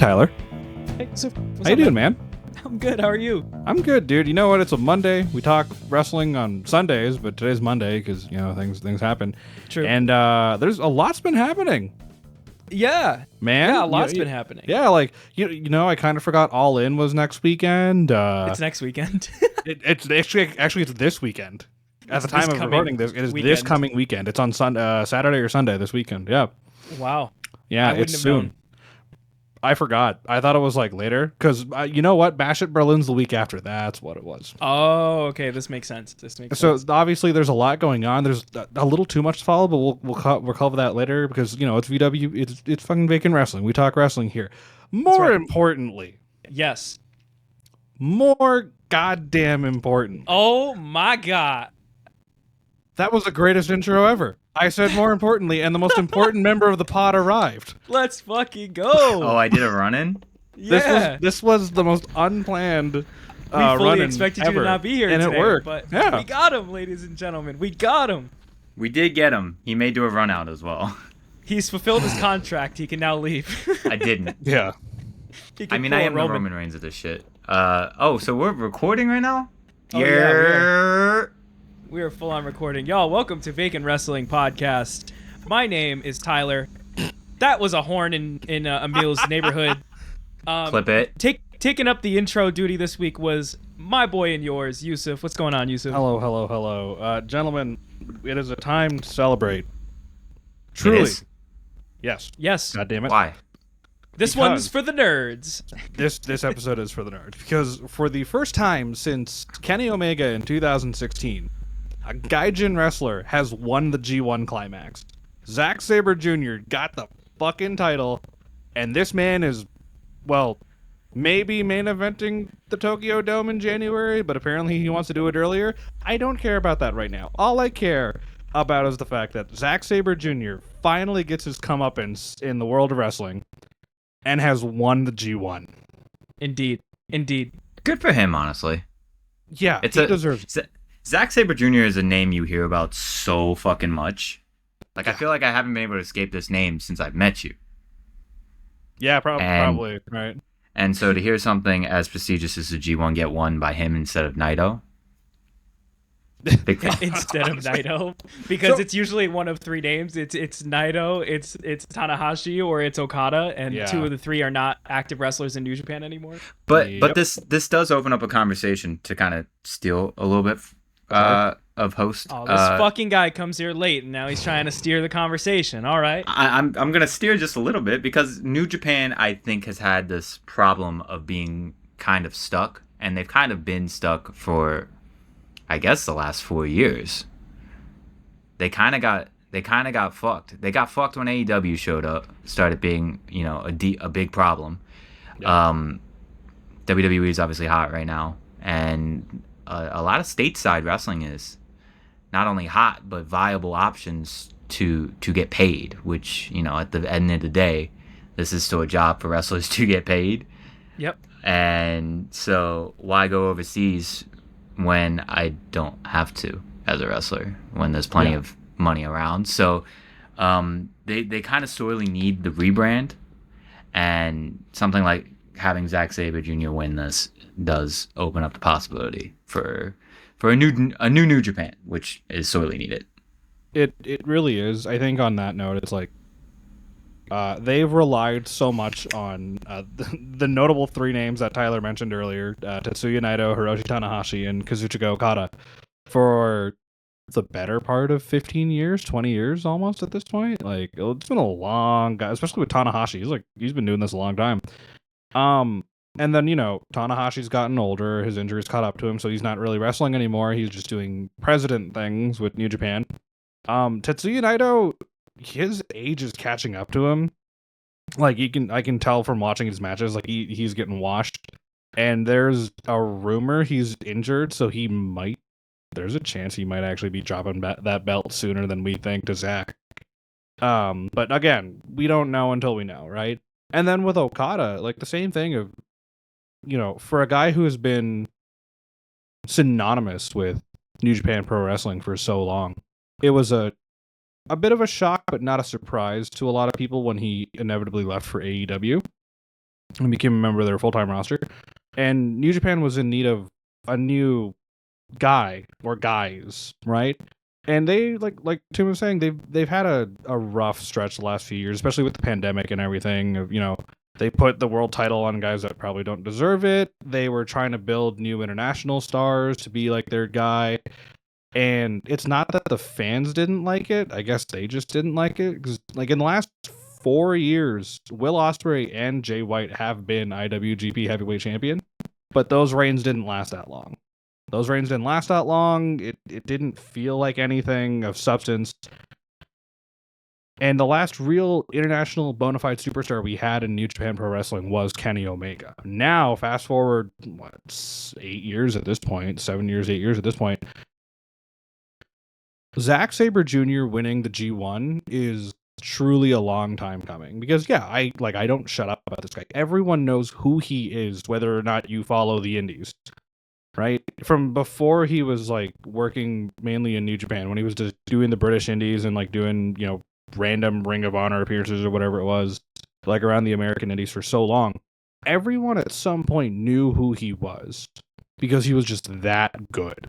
Tyler. Hey, so How you doing, man? I'm good. How are you? I'm good, dude. You know what? It's a Monday. We talk wrestling on Sundays, but today's Monday because things happen. True. And there's a lot's been happening, Yeah, man. yeah, a lot's been happening. Yeah, like I kind of forgot All In was next weekend. It's next weekend. It's actually it's this weekend. At It's the time this of coming recording this, it is this weekend. coming weekend. It's on Saturday or Sunday this weekend. Yeah, Wow. yeah, I wouldn't it's have soon. known. I forgot. I thought it was like later because you know what? Bash at Berlin's the week after. That's what it was. Oh, okay. This makes sense. So obviously there's a lot going on. There's a little too much to follow, but we'll cover that later because it's VW. It's fucking Vacant Wrestling. We talk wrestling here. More right. importantly, Yes. more goddamn important. Oh my God. That was the greatest intro ever. I said more importantly, and the most important member of the pod arrived. Let's fucking go. Oh, I did a run-in? Yeah. This was the most unplanned. We fully run-in expected ever. you to not be here and today, it worked. but yeah. we got him, ladies and gentlemen. We got him. We did get him. He may do a run-out as well. He's fulfilled his contract. He can now leave. I didn't. Yeah. He can I mean, pull I a am the Roman Reigns of this shit. So we're recording right now? Oh, yeah, we are. We are full on recording. Y'all, welcome to Vacant Wrestling Podcast. My name is Tyler. That was a horn in Emil's neighborhood. Clip it. Taking up the intro duty this week was my boy and yours, Yusuf. What's going on, Yusuf? Hello. Gentlemen, it is a time to celebrate. Truly. It is? Yes. Yes. God damn it. Why? This Because- one's for the nerds. This episode is for the nerds because for the first time since Kenny Omega in 2016, a Gaijin wrestler has won the G1 climax. Zack Sabre Jr. got the fucking title, and this man is, well, maybe main eventing the Tokyo Dome in January, but apparently he wants to do it earlier. I don't care about that right now. All I care about is the fact that Zack Sabre Jr. finally gets his comeuppance in the world of wrestling and has won the G1. Indeed. Good for him, honestly. Yeah, It's he deserves it. Zack Sabre Jr. is a name you hear about so fucking much. Like, I feel like I haven't been able to escape this name since I've met you. Yeah, And- probably, right. And so to hear something as prestigious as the G1 get won by him instead of Naito, big fan. Instead of Naito, because So- it's usually one of three names. It's Naito, it's Tanahashi, or it's Okada, and Yeah. two of the three are not active wrestlers in New Japan anymore. But Yep. this does open up a conversation to kind of steal a little bit of host. Oh, this fucking guy comes here late, and now he's trying to steer the conversation. All right. I'm gonna steer just a little bit because New Japan, I think, has had this problem of being kind of stuck, and they've kind of been stuck for, I guess, the last 4 years. They kind of got fucked. They got fucked when AEW showed up, started being a big problem. Yeah. WWE is obviously hot right now, and a lot of stateside wrestling is not only hot but viable options to get paid, which at the end of the day, this is still a job for wrestlers to get paid. Yep. And so why go overseas when I don't have to as a wrestler, when there's plenty of money around? So they kind of sorely need the rebrand, and something like having Zack Sabre Jr. win this does open up the possibility for a new Japan, which is sorely needed. It really is. I think on that note, it's like they've relied so much on the notable three names that Tyler mentioned earlier, Tetsuya Naito, Hiroshi Tanahashi, and Kazuchika Okada, for the better part of 15 years, 20 years almost at this point. Like, it's been a long guy, especially with Tanahashi. He's been doing this a long time. And then, Tanahashi's gotten older, his injuries caught up to him, so he's not really wrestling anymore. He's just doing president things with New Japan. Tetsuya Naito, his age is catching up to him. Like, I can tell from watching his matches, like he's getting washed. And there's a rumor he's injured, so there's a chance he might actually be dropping that belt sooner than we think to Zack. But again, we don't know until we know, right? And then with Okada, like the same thing of, for a guy who has been synonymous with New Japan Pro Wrestling for so long, it was a bit of a shock, but not a surprise to a lot of people when he inevitably left for AEW. and became a member of their full-time roster. And New Japan was in need of a new guy or guys, right? And they like Tim was saying, they've had a rough stretch the last few years, especially with the pandemic and everything. You know, they put the world title on guys that probably don't deserve it. They were trying to build new international stars to be like their guy. And it's not that the fans didn't like it. I guess they just didn't like it. Because, like, in the last 4 years, Will Ospreay and Jay White have been IWGP Heavyweight Champion. But those reigns didn't last that long. It didn't feel like anything of substance. And the last real international bona fide superstar we had in New Japan Pro Wrestling was Kenny Omega. Now, fast forward, 8 years at this point, 7 years, 8 years at this point, Zack Sabre Jr. winning the G1 is truly a long time coming, because I don't shut up about this guy. Everyone knows who he is, whether or not you follow the indies, right? From before he was like working mainly in New Japan, when he was just doing the British indies and like doing, you know, random Ring of Honor appearances or whatever it was, like around the American indies for so long, everyone at some point knew who he was because he was just that good.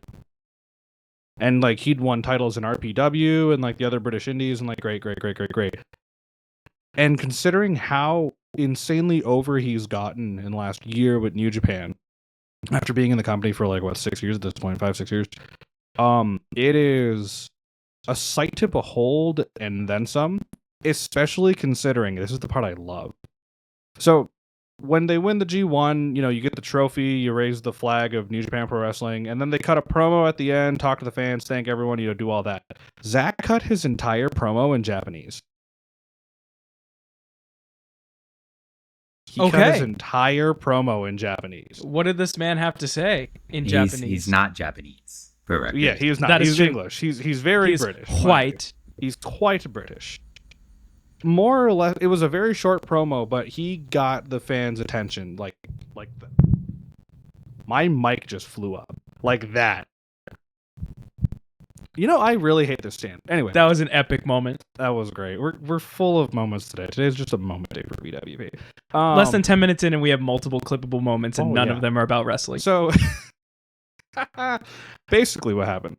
And like he'd won titles in RPW and like the other British indies and like great. And considering how insanely over he's gotten in the last year with New Japan, after being in the company for like 6 years at this point, 5-6 years, it is a sight to behold and then some, especially considering this is the part I love. So when they win the G1, you know, you get the trophy, you raise the flag of New Japan Pro Wrestling, and then they cut a promo at the end, talk to the fans, thank everyone, you know, do all that. Zack cut his entire promo in Japanese. He cut his entire promo in Japanese. What did this man have to say in Japanese? He's not Japanese, for record. Yeah, he is not. He's English. He's very British. White. He's quite British. More or less, it was a very short promo, but he got the fans' attention like my mic just flew up like that. You know, I really hate this stand. Anyway, that was an epic moment. That was great. We're full of moments today. Today's just a moment day for BWP. Less than 10 minutes in, and we have multiple clippable moments, and none of them are about wrestling. So, basically, what happened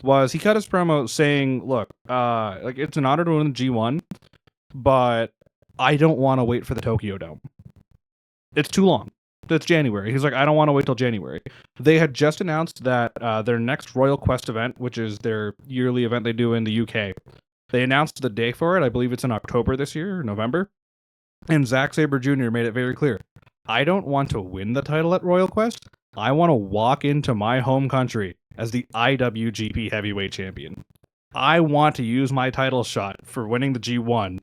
was he cut his promo saying, "Look, like it's an honor to win the G1, but I don't want to wait for the Tokyo Dome. It's too long. It's January." He's like, "I don't want to wait till January." They had just announced that their next Royal Quest event, which is their yearly event they do in the UK, they announced the day for it. I believe it's in October this year, or November. And Zack Sabre Jr. made it very clear, I don't want to win the title at Royal Quest. I want to walk into my home country as the IWGP Heavyweight Champion. I want to use my title shot for winning the G1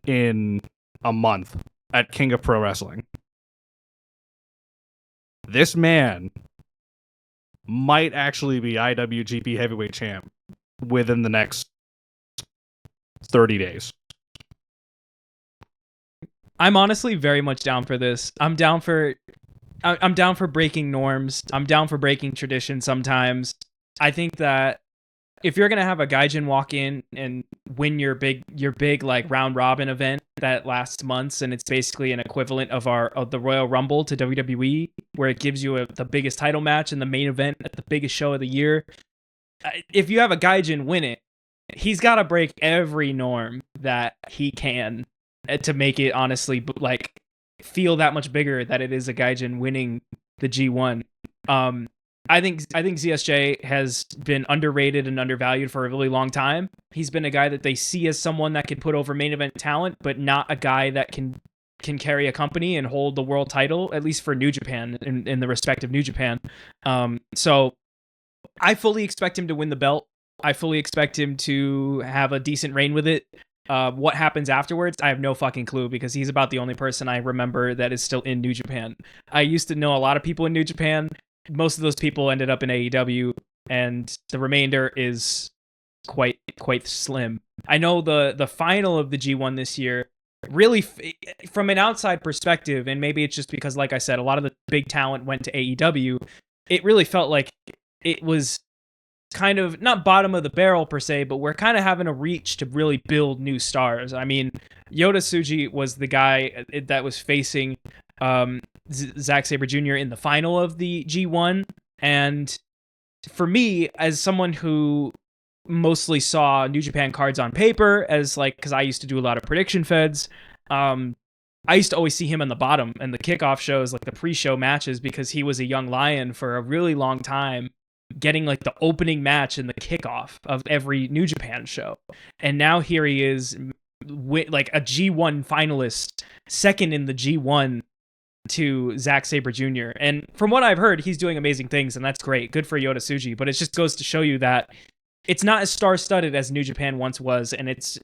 in a month at King of Pro Wrestling. This man might actually be IWGP Heavyweight Champ within the next 30 days. I'm honestly very much down for this. I'm down for breaking norms. I'm down for breaking tradition sometimes. I think that if you're gonna have a gaijin walk in and win your big like round robin event that lasts months, and it's basically an equivalent of the Royal Rumble to WWE, where it gives you the biggest title match and the main event at the biggest show of the year. If you have a gaijin win it, he's got to break every norm that he can to make it honestly like feel that much bigger that it is a gaijin winning the G1. I think ZSJ has been underrated and undervalued for a really long time. He's been a guy that they see as someone that can put over main event talent, but not a guy that can carry a company and hold the world title, at least for New Japan, in the respect of New Japan. So I fully expect him to win the belt. I fully expect him to have a decent reign with it. What happens afterwards, I have no fucking clue, because he's about the only person I remember that is still in New Japan. I used to know a lot of people in New Japan. Most of those people ended up in AEW, and the remainder is quite slim. I know the final of the G1 this year, really, from an outside perspective, and maybe it's just because, like I said, a lot of the big talent went to AEW, it really felt like it was kind of not bottom of the barrel per se, but we're kind of having a reach to really build new stars. I mean, Yota Tsuji was the guy that was facing Zack Sabre Jr. in the final of the G1. And for me, as someone who mostly saw New Japan cards on paper, as like, because I used to do a lot of prediction feds, I used to always see him on the bottom and the kickoff shows, like the pre-show matches, because he was a young lion for a really long time, getting like the opening match and the kickoff of every New Japan show. And now here he is, like a G1 finalist, second in the G1 to Zack Sabre Jr. And from what I've heard, he's doing amazing things, and that's great. Good for Yota Tsuji. But it just goes to show you that it's not as star-studded as New Japan once was, and it's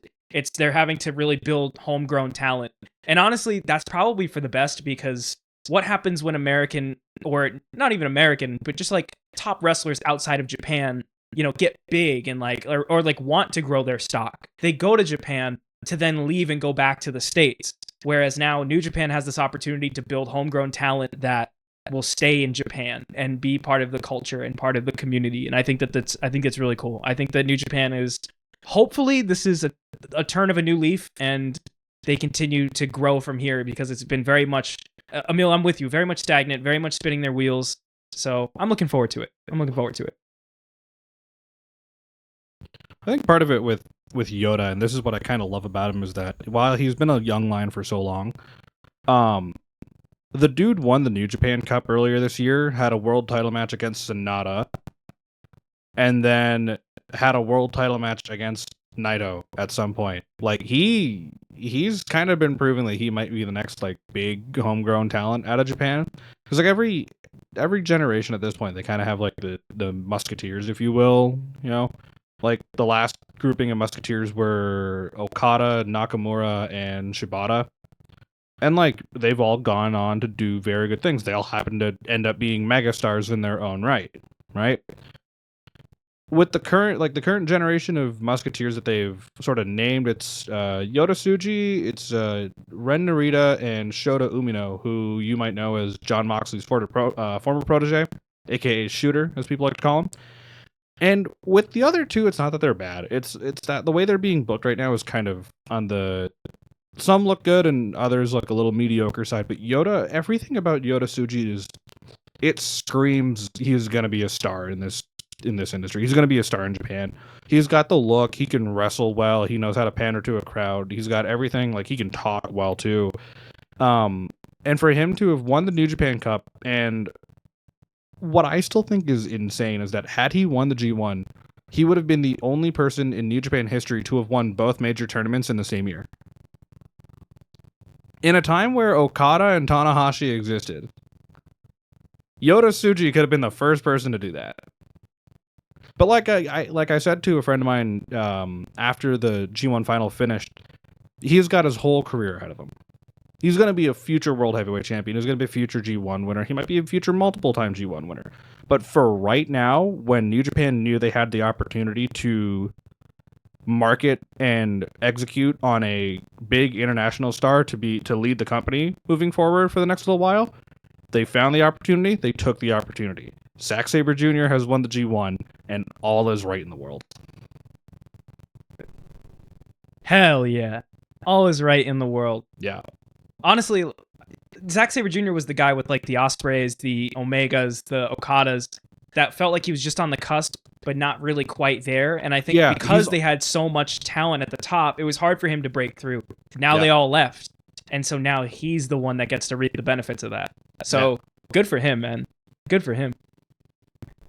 they're having to really build homegrown talent. And honestly, that's probably for the best, because what happens when American, or not even American, but just like top wrestlers outside of Japan, you know, get big and like, or like want to grow their stock? They go to Japan to then leave and go back to the States. Whereas now New Japan has this opportunity to build homegrown talent that will stay in Japan and be part of the culture and part of the community. And I think that's really cool. I think that New Japan is, hopefully this is a turn of a new leaf, and they continue to grow from here, because it's been very much, Emil, I'm with you, very much stagnant, very much spinning their wheels. So I'm looking forward to it. I think part of it with Yoda, and this is what I kind of love about him, is that while he's been a young lion for so long, the dude won the New Japan Cup earlier this year, had a world title match against Sonata, and then had a world title match against Naito at some point. Like he's kind of been proving that he might be the next like big homegrown talent out of Japan. Because like every generation at this point, they kind of have like the musketeers, if you will, you know. Like, the last grouping of musketeers were Okada, Nakamura, and Shibata. And, like, they've all gone on to do very good things. They all happen to end up being megastars in their own right? With the current generation of musketeers that they've sort of named, it's Yota Tsuji, it's Ren Narita, and Shota Umino, who you might know as John Moxley's former protege, aka Shooter, as people like to call him. And with the other two, it's not that they're bad. It's that the way they're being booked right now is kind of on the, some look good and others look a little mediocre side. But Yoda, everything about Yota Tsuji is, it screams he's gonna be a star in this industry. He's gonna be a star in Japan. He's got the look. He can wrestle well. He knows how to pander to a crowd. He's got everything. Like, he can talk well too. And for him to have won the New Japan Cup, and what I still think is insane is that had he won the G1, he would have been the only person in New Japan history to have won both major tournaments in the same year. In a time where Okada and Tanahashi existed, Yota Tsuji could have been the first person to do that. But like I said to a friend of mine after the G1 final finished, he's got his whole career ahead of him. He's going to be a future World Heavyweight Champion. He's going to be a future G1 winner. He might be a future multiple-time G1 winner. But for right now, when New Japan knew they had the opportunity to market and execute on a big international star to lead the company moving forward for the next little while, they found the opportunity. They took the opportunity. Zack Sabre Jr. has won the G1, and all is right in the world. Hell yeah. All is right in the world. Yeah. Honestly, Zack Sabre Jr. was the guy with like the Ospreys, the Omegas, the Okadas, that felt like he was just on the cusp, but not really quite there. And I think because they had so much talent at the top, it was hard for him to break through. Now they all left. And so now he's the one that gets to reap the benefits of that. So good for him, man. Good for him.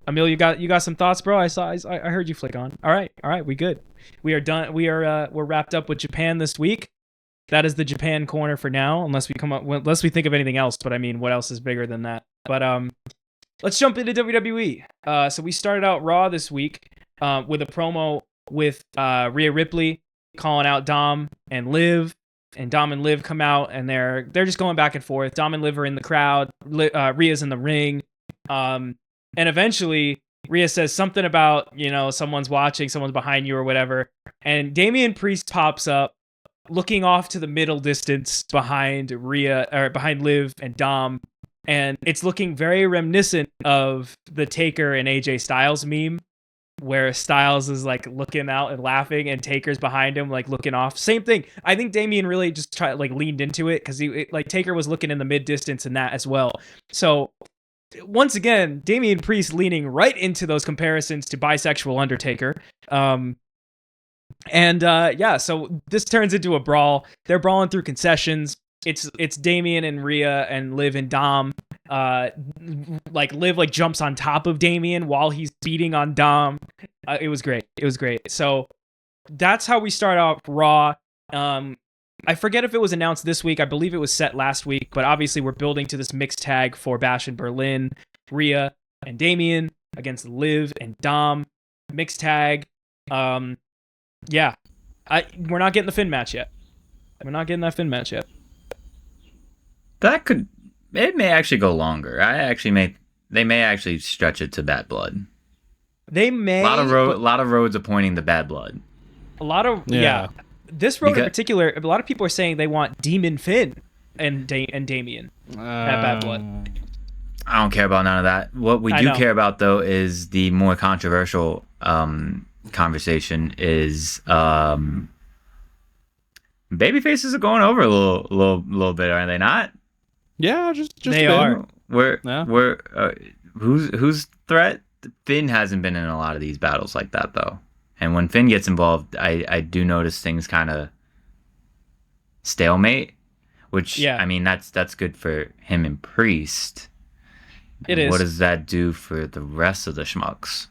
Emil, you got some thoughts, bro? I heard you flick on. All right, we good. We are done. We're wrapped up with Japan this week. That is the Japan corner for now, unless we think of anything else. But I mean, what else is bigger than that? But let's jump into WWE. So we started out Raw this week with a promo with Rhea Ripley calling out Dom and Liv, and Dom and Liv come out and they're just going back and forth. Dom and Liv are in the crowd. Rhea's in the ring, and eventually Rhea says something about, you know, someone's watching, someone's behind you or whatever, and Damian Priest pops up, looking off to the middle distance behind Liv and Dom, and it's looking very reminiscent of the Taker and AJ Styles meme, where Styles is like looking out and laughing, and Taker's behind him like looking off. Same thing. I think Damian really just leaned into it because Taker was looking in the mid distance in that as well. So once again, Damian Priest leaning right into those comparisons to bisexual Undertaker. So this turns into a brawl. They're brawling through concessions. It's Damian and Rhea and Liv and Dom. Liv jumps on top of Damian while he's beating on Dom. It was great. So that's how we start off Raw. I forget if it was announced this week. I believe it was set last week, but obviously we're building to this mixed tag for Bash in Berlin. Rhea and Damian against Liv and Dom. Mixed tag. We're not getting the Finn match yet. We're not getting that Finn match yet. It may actually go longer. They may actually stretch it to Bad Blood. They may. A lot of roads are pointing to Bad Blood. This road in particular, a lot of people are saying they want Demon Finn and Damian at Bad Blood. I don't care about none of that. What we do care about, though, is the more controversial conversation is babyfaces are going over a little bit, are they not? Yeah, just they are. Who's threat? Finn hasn't been in a lot of these battles like that, though. And when Finn gets involved, I do notice things kind of stalemate, which, I mean, that's good for him and Priest. It is. What does that do for the rest of the schmucks?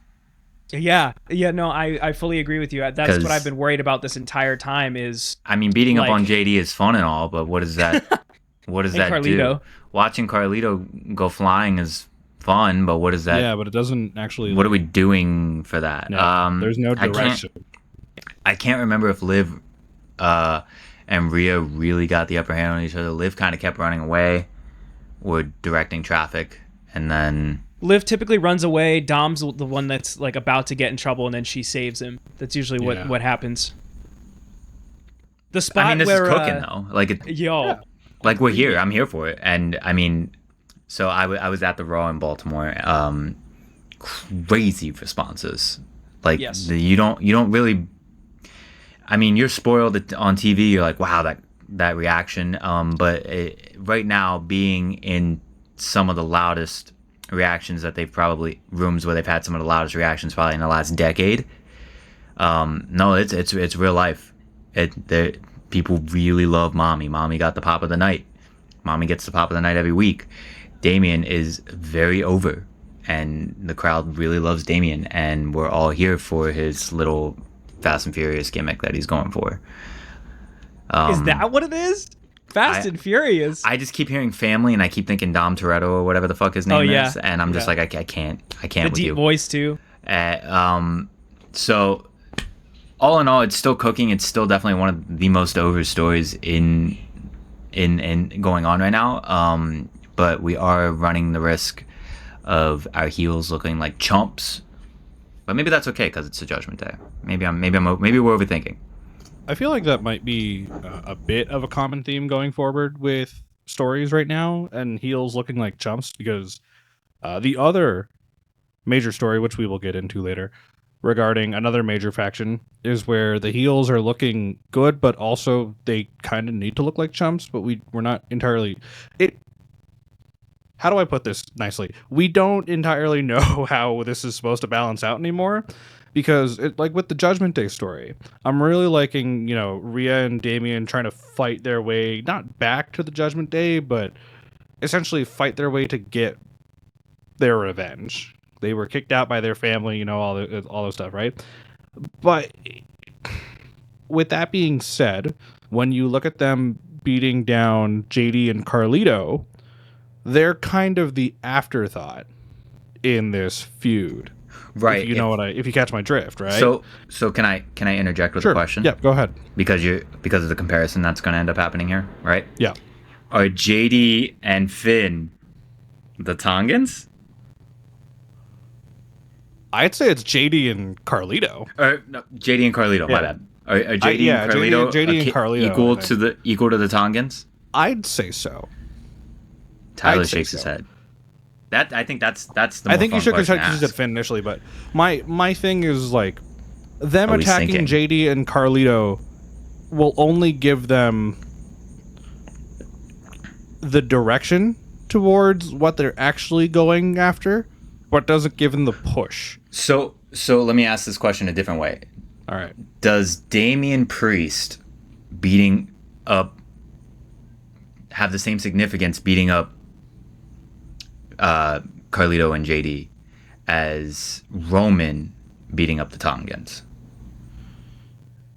I fully agree with you. That's what I've been worried about this entire time is... I mean, beating up on JD is fun and all, but what does that... What does that Carlito. do? Watching Carlito go flying is fun, but what is that? Yeah, but it doesn't actually... What are we doing for that? No, there's no direction. I can't remember if Liv and Rhea really got the upper hand on each other. Liv kind of kept running away, or directing traffic, and then... Liv typically runs away. Dom's the one that's about to get in trouble, and then she saves him. That's usually what happens. The spot I mean, this where, is cooking, though. We're here. I'm here for it. And, I mean, so I was at the Raw in Baltimore. Crazy responses. Yes. You don't really... I mean, you're spoiled on TV. You're like, wow, that reaction. But right now, being in some of the loudest reactions that rooms where they've had some of the loudest reactions probably in the last decade. No, it's real life. People really love Mommy. Mommy got the pop of the night. Mommy gets the pop of the night every week. Damian is very over, and the crowd really loves Damian, and we're all here for his little Fast and Furious gimmick that he's going for. Is that what it is? Fast and Furious. I just keep hearing family, and I keep thinking Dom Toretto or whatever the fuck his name is, and I'm just like, I can't the with you. The deep voice too. So all in all, it's still cooking. It's still definitely one of the most over stories in going on right now. But we are running the risk of our heels looking like chumps. But maybe that's okay because it's a Judgment Day. Maybe we're overthinking. I feel like that might be a bit of a common theme going forward with stories right now, and heels looking like chumps, because the other major story, which we will get into later, regarding another major faction, is where the heels are looking good, but also they kind of need to look like chumps, but we're not entirely... How do I put this nicely? We don't entirely know how this is supposed to balance out anymore, because with the Judgment Day story, I'm really liking, Rhea and Damian trying to fight their way, not back to the Judgment Day, but essentially fight their way to get their revenge. They were kicked out by their family, all those stuff, right? But with that being said, when you look at them beating down JD and Carlito, they're kind of the afterthought in this feud. Right. If you catch my drift, right? So can I interject with a question? Yeah, go ahead. Because of the comparison that's going to end up happening here, right? Yeah. Are JD and Finn the Tongans? I'd say it's JD and Carlito. No, JD and Carlito. Yeah. My bad. Are JD and Carlito JD and Carlito equal to the Tongans? I'd say so. Tyler shakes his head. That I think that's the. I more think you fun should question to because you said ask. Finn initially, but my thing is like them Always attacking thinking. JD and Carlito will only give them the direction towards what they're actually going after, but doesn't give them the push. So let me ask this question a different way. All right. Does Damian Priest beating up have the same significance beating up Carlito and JD as Roman beating up the Tongans?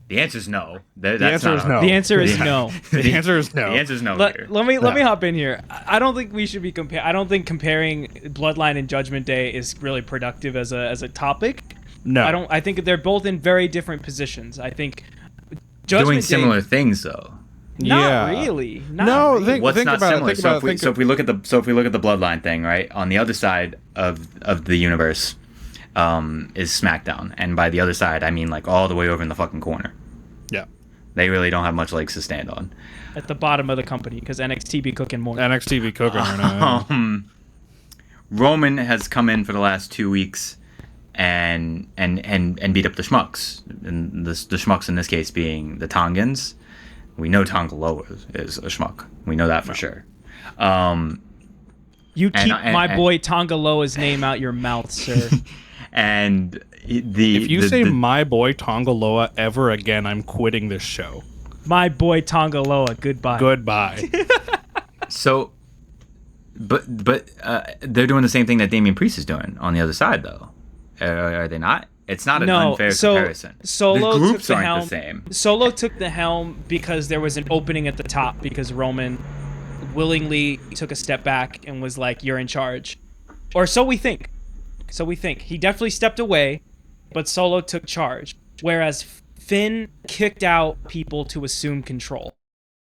The answer is no. That's answer not is our- no. The answer is Yeah. no. The answer is no. The answer is no. here. Let me hop in here. I don't think we should be I don't think comparing Bloodline and Judgment Day is really productive as a topic. No. I think they're both in very different positions. I think Judgment Doing Day, similar things though. Not Yeah. really. Not No, really. think- What's not about it, similar? think So about if it, we think so if we look at the Bloodline thing, right? On the other side of the universe, is SmackDown, and by the other side, I mean like all the way over in the fucking corner. Yeah. They really don't have much legs to stand on. At the bottom of the company because NXT be cooking more. NXT be cooking right now. Roman has come in for the last 2 weeks and beat up the schmucks. And the schmucks in this case being the Tongans. We know Tonga Loa is a schmuck. We know that for sure. You keep my and- boy Tonga Loa's name out your mouth, sir. And the If you the, say the, my boy Tongaloa ever again, I'm quitting this show. My boy Tonga Loa, goodbye. Goodbye. so, but they're doing the same thing that Damian Priest is doing on the other side, though. Are they not? It's not an unfair comparison. Solo the groups took the aren't helm. the same. Solo took the helm because there was an opening at the top because Roman willingly took a step back and was like, "You're in charge," or so we think. So we think he definitely stepped away, but Solo took charge. Whereas Finn kicked out people to assume control.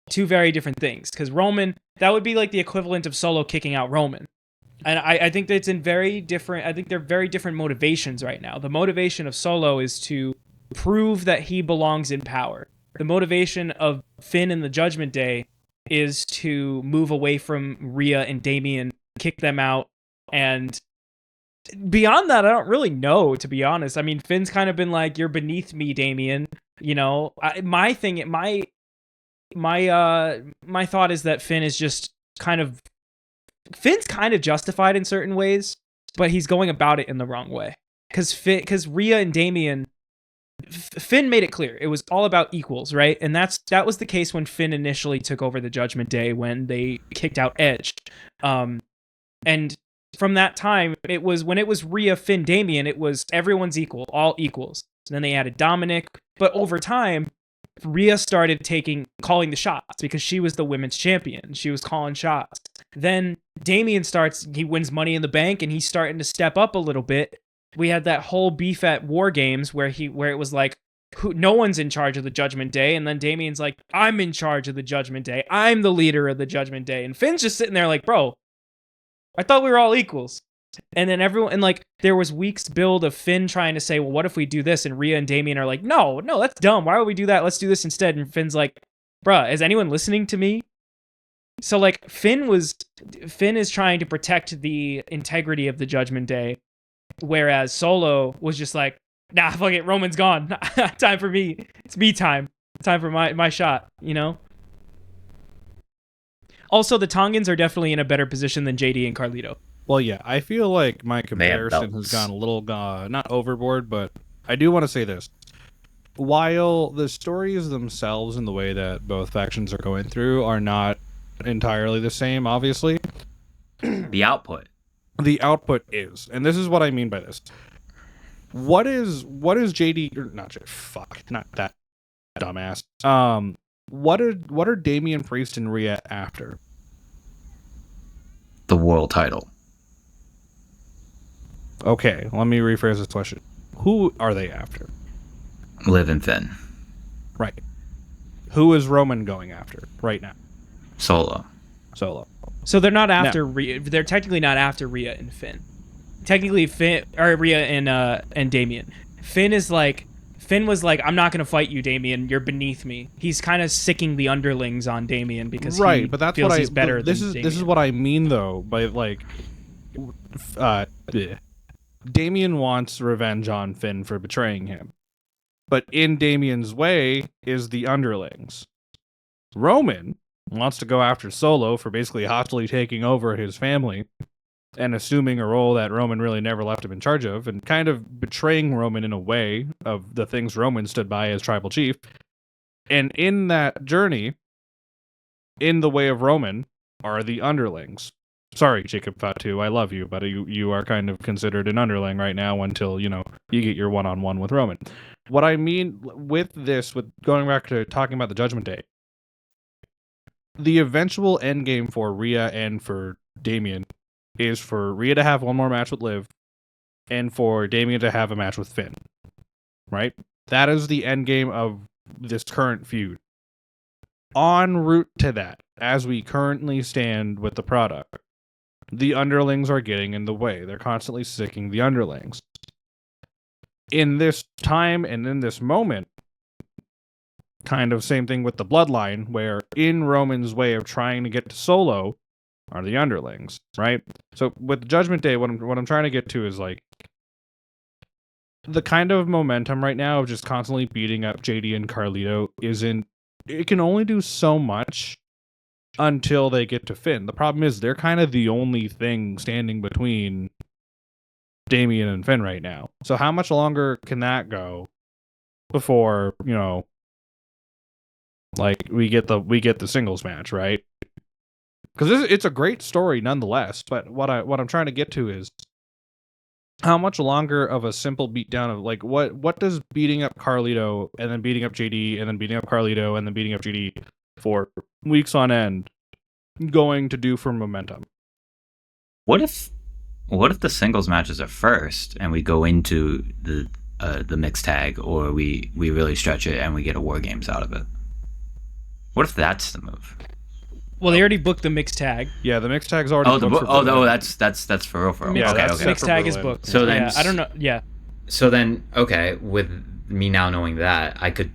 Two very different things. Because Roman, that would be like the equivalent of Solo kicking out Roman. And I think that it's in very different. I think they're very different motivations right now. The motivation of Solo is to prove that he belongs in power. The motivation of Finn in the Judgment Day is to move away from Rhea and Damian, kick them out, and beyond that, I don't really know, to be honest. I mean, Finn's kind of been like, "You're beneath me, Damian." You know, my thought is that Finn's kind of justified in certain ways, but he's going about it in the wrong way. Because Rhea and Damian, Finn made it clear it was all about equals, right? And that was the case when Finn initially took over the Judgment Day when they kicked out Edge, and from that time, when it was Rhea, Finn, Damian, it was everyone's equal, all equals. And then they added Dominic, but over time, Rhea started calling the shots because she was the women's champion. She was calling shots. Then Damian he wins Money in the Bank, and he's starting to step up a little bit. We had that whole beef at War Games where it was like, no one's in charge of the Judgment Day, and then Damian's like, I'm in charge of the Judgment Day. I'm the leader of the Judgment Day. And Finn's just sitting there like, bro, I thought we were all equals. And then there was weeks build of Finn trying to say, well, what if we do this? And Rhea and Damian are like, no, that's dumb. Why would we do that? Let's do this instead. And Finn's like, bruh, is anyone listening to me? So like Finn is trying to protect the integrity of the Judgment Day, whereas Solo was just like, nah, fuck it, Roman's gone. Time for me. It's me time. Time for my shot, you know? Also, the Tongans are definitely in a better position than JD and Carlito. Well, yeah, I feel like my have comparison has belts. gone a little, not overboard, but I do want to say this. While the stories themselves and the way that both factions are going through are not entirely the same, obviously, The output. the output is. And this is what I mean by this. What is JD, or not JD, fuck, not that dumbass. What are Damian Priest and Rhea after? The world title. Okay, let me rephrase this question. Who are they after? Liv and Finn. Right. Who is Roman going after right now? Solo. Solo. So they're not after Rhea. They're technically not after Rhea and Finn. Technically, Rhea and Damian. Finn was like, I'm not gonna fight you, Damian. You're beneath me. He's kind of sicking the underlings on Damian because he But that's feels what he's better. This than is Damian. this is what I mean though by like, bleh. Damien wants revenge on Finn for betraying him. But in Damien's way is the underlings. Roman wants to go after Solo for basically hostily taking over his family and assuming a role that Roman really never left him in charge of, and kind of betraying Roman in a way of the things Roman stood by as tribal chief. And in that journey, in the way of Roman, are the underlings. Sorry, Jacob Fatu, I love you, but you are kind of considered an underling right now until, you get your one-on-one with Roman. What I mean with this, with going back to talking about the Judgment Day, the eventual endgame for Rhea and for Damien is for Rhea to have one more match with Liv and for Damien to have a match with Finn. Right? That is the endgame of this current feud. En route to that, as we currently stand with the product, the underlings are getting in the way. They're constantly sicking the underlings. In this time and in this moment, kind of same thing with the bloodline, where in Roman's way of trying to get to Solo are the underlings, right? So with Judgment Day, what I'm trying to get to is like the kind of momentum right now of just constantly beating up JD and Carlito it can only do so much until they get to Finn. The problem is they're kind of the only thing standing between Damien and Finn right now. So how much longer can that go before, like we get the singles match, right? Because it's a great story nonetheless. But what I'm trying to get to is how much longer of a simple beatdown of like what does beating up Carlito and then beating up JD and then beating up Carlito and then beating up JD for weeks on end going to do for momentum? What if the singles matches are first and we go into the mixed tag, or we really stretch it and we get a War Games out of it? What if that's the move? Well, they already booked the mixed tag. Yeah, the mixed tag's already booked. That's for real. Yeah, okay. Mixed tag is booked. So then, I don't know. Yeah. So then, okay, with me now knowing that, I could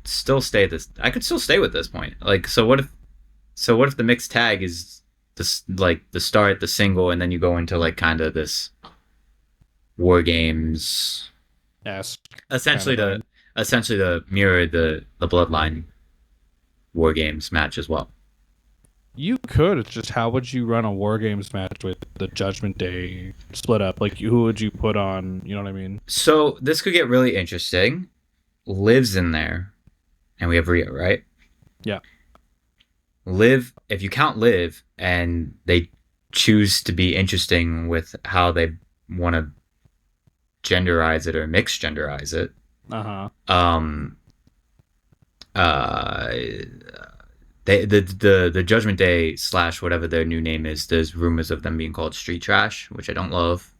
still stay with this point. Like, so what if the mixed tag is this, like the start, the single, and then you go into like kind of this War Games, yes, essentially to mirror the Bloodline War Games match as well. You could. It's just how would you run a War Games match with the Judgment Day split up? Like, who would you put on? You know what I mean? So this could get really interesting. Liv's in there, and we have Rhea, right? Yeah. Liv, if you count Liv, and they choose to be interesting with how they want to genderize it or mix genderize it. The Judgment Day / whatever their new name is, there's rumors of them being called Street Trash, which I don't love.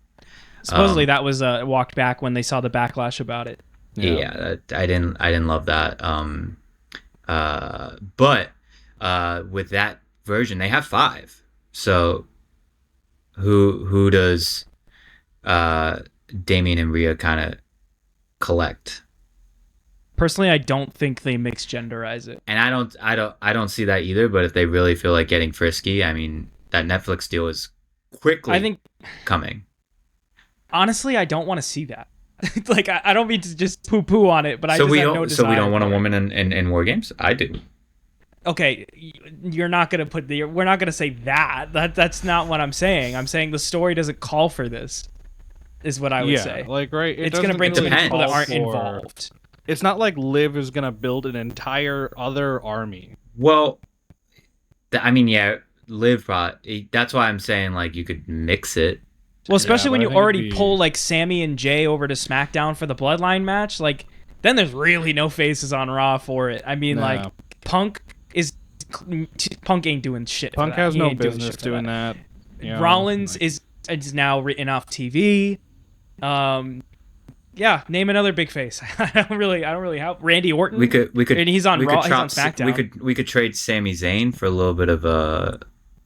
Supposedly that was walked back when they saw the backlash about it. Yeah, I didn't love that. But with that version, they have 5. So who does Damien and Rhea kind of collect? Personally, I don't think they mix genderize it. And I don't see that either, but if they really feel like getting frisky, I mean, that Netflix deal is quickly coming. Honestly, I don't want to see that. Like, I don't mean to just poo-poo on it, but I just have no desire. So we don't want a woman in War Games? I do. Okay, you're not going to we're not going to say that. That's not what I'm saying. I'm saying the story doesn't call for this, is what I would say. Like, right. It's going to bring really people that aren't involved. It's not like Liv is going to build an entire other army. Well, I mean, yeah, Liv probably. That's why I'm saying, like, you could mix it. Well, especially when you already pull, like, Sammy and Jay over to SmackDown for the Bloodline match. Like, then there's really no faces on Raw for it. I mean, like, Punk ain't doing shit. Punk has no business doing that. Rollins is now written off TV. Yeah, name another big face. I don't really have Randy Orton. We could, and he's on Raw. He's on SmackDown. We could trade Sami Zayn for a little bit of a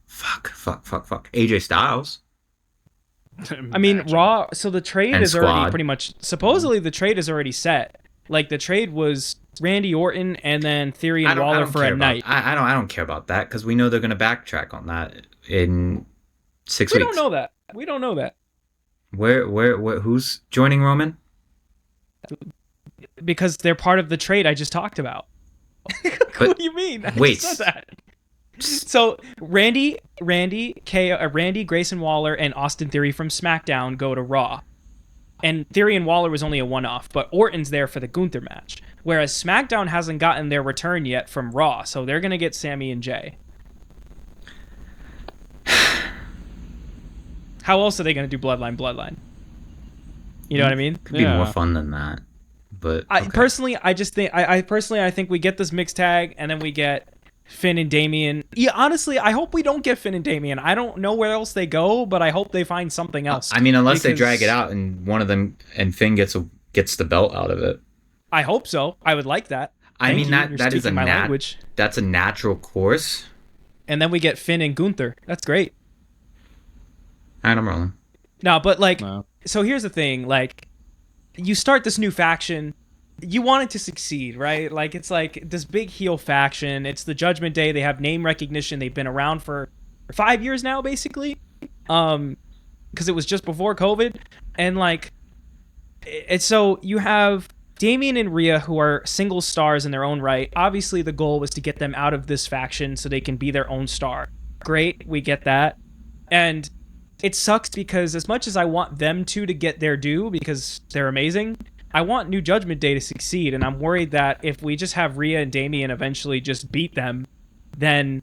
AJ Styles. I mean, Raw. So the trade is already pretty much. Supposedly, the trade is already set. Like, the trade was Randy Orton and then Theory and Waller for a night. I don't care about that because we know they're going to backtrack on that in 6 weeks. We don't know that. We don't know that. Where who's joining Roman? Because they're part of the trade I just talked about. What do you mean? I wait. just said that. So Randy, Grayson Waller, and Austin Theory from SmackDown go to Raw. And Theory and Waller was only a one-off, but Orton's there for the Gunther match. Whereas SmackDown hasn't gotten their return yet from Raw, so they're going to get Sammy and Jay. How else are they going to do Bloodline? You know what I mean? Could be more fun than that. But okay. I think we get this mixed tag, and then we get Finn and Damian. Yeah, honestly, I hope we don't get Finn and Damian. I don't know where else they go, but I hope they find something else. I mean, unless they drag it out and one of them and Finn gets the belt out of it. I hope so. I would like that. I mean, that is that's a natural course. And then we get Finn and Gunther. That's great. All right, I'm rolling. No, but so here's the thing. Like, you start this new faction. You want it to succeed, right? Like, it's like this big heel faction. It's the Judgment Day. They have name recognition. They've been around for 5 years now, basically. Because it was just before COVID. And, like, it's so you have Damian and Rhea, who are single stars in their own right. Obviously, the goal was to get them out of this faction so they can be their own star. Great, we get that. And it sucks because as much as I want them to get their due because they're amazing, I want New Judgment Day to succeed, and I'm worried that if we just have Rhea and Damian eventually just beat them, then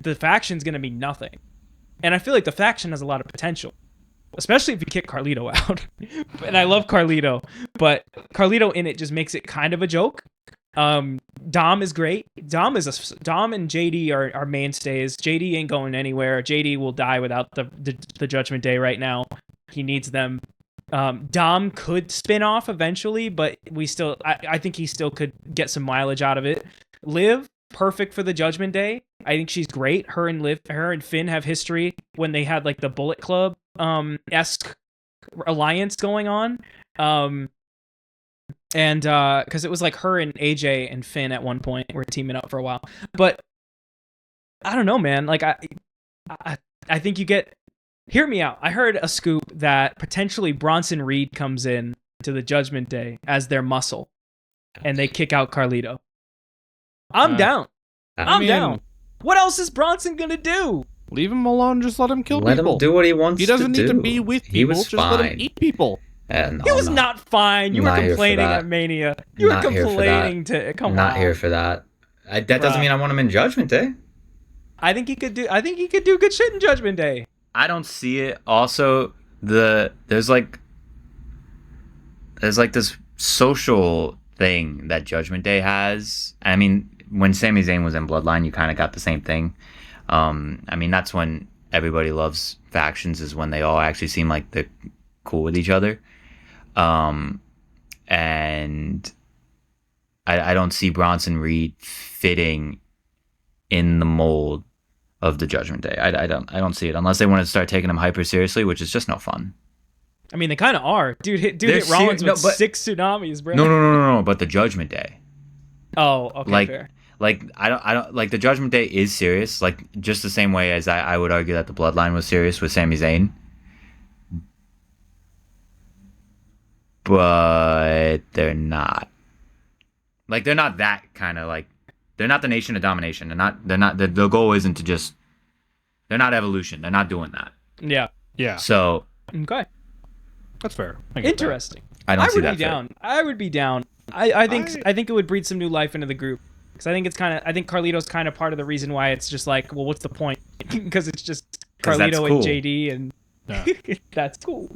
the faction's going to be nothing. And I feel like the faction has a lot of potential, especially if you kick Carlito out. And I love Carlito, but Carlito in it just makes it kind of a joke. Dom is great. Dom and JD are mainstays. JD ain't going anywhere. JD will die without the Judgment Day right now. He needs them. Dom could spin off eventually, but I think he still could get some mileage out of it. Liv, perfect for the Judgment Day. I think she's great. Her and Finn have history when they had like the Bullet Club esque alliance going on. And because it was like her and AJ and Finn at one point were teaming up for a while. But I don't know, man. Like I think you get. Hear me out. I heard a scoop that potentially Bronson Reed comes in to the Judgment Day as their muscle, and they kick out Carlito. I'm down. I'm down. What else is Bronson gonna do? Leave him alone. Just let him kill people. Let him do what he wants to do. He doesn't need to be with people. Just let him eat people. No, he was not fine. You were complaining at Mania. You were complaining to come on. Not here for that. That doesn't mean I want him in Judgment Day. I think he could do good shit in Judgment Day. I don't see it. Also, there's like this social thing that Judgment Day has. I mean, when Sami Zayn was in Bloodline, you kind of got the same thing. I mean, that's when everybody loves factions, is when they all actually seem like they're cool with each other. And I don't see Bronson Reed fitting in the mold of the Judgment Day. I don't see it unless they want to start taking him hyper seriously, which is just no fun. I mean, they kind of are. Dude hit Rollins with 6 tsunamis, bro. No, but the Judgment Day. Oh, okay, fair. Like I don't like the Judgment Day is serious, like just the same way as I would argue that the Bloodline was serious with Sami Zayn. But they're not. Like, they're not that kind of, like, they're not the Nation of Domination. The goal isn't to just, they're not Evolution. They're not doing that. Yeah. Yeah. So. Okay. That's fair. Interesting. I don't see that. I would be down. I think it would breathe some new life into the group. Because I think Carlito's kind of part of the reason why it's just like, well, what's the point? Because it's just Carlito and JD and. Yeah. That's cool.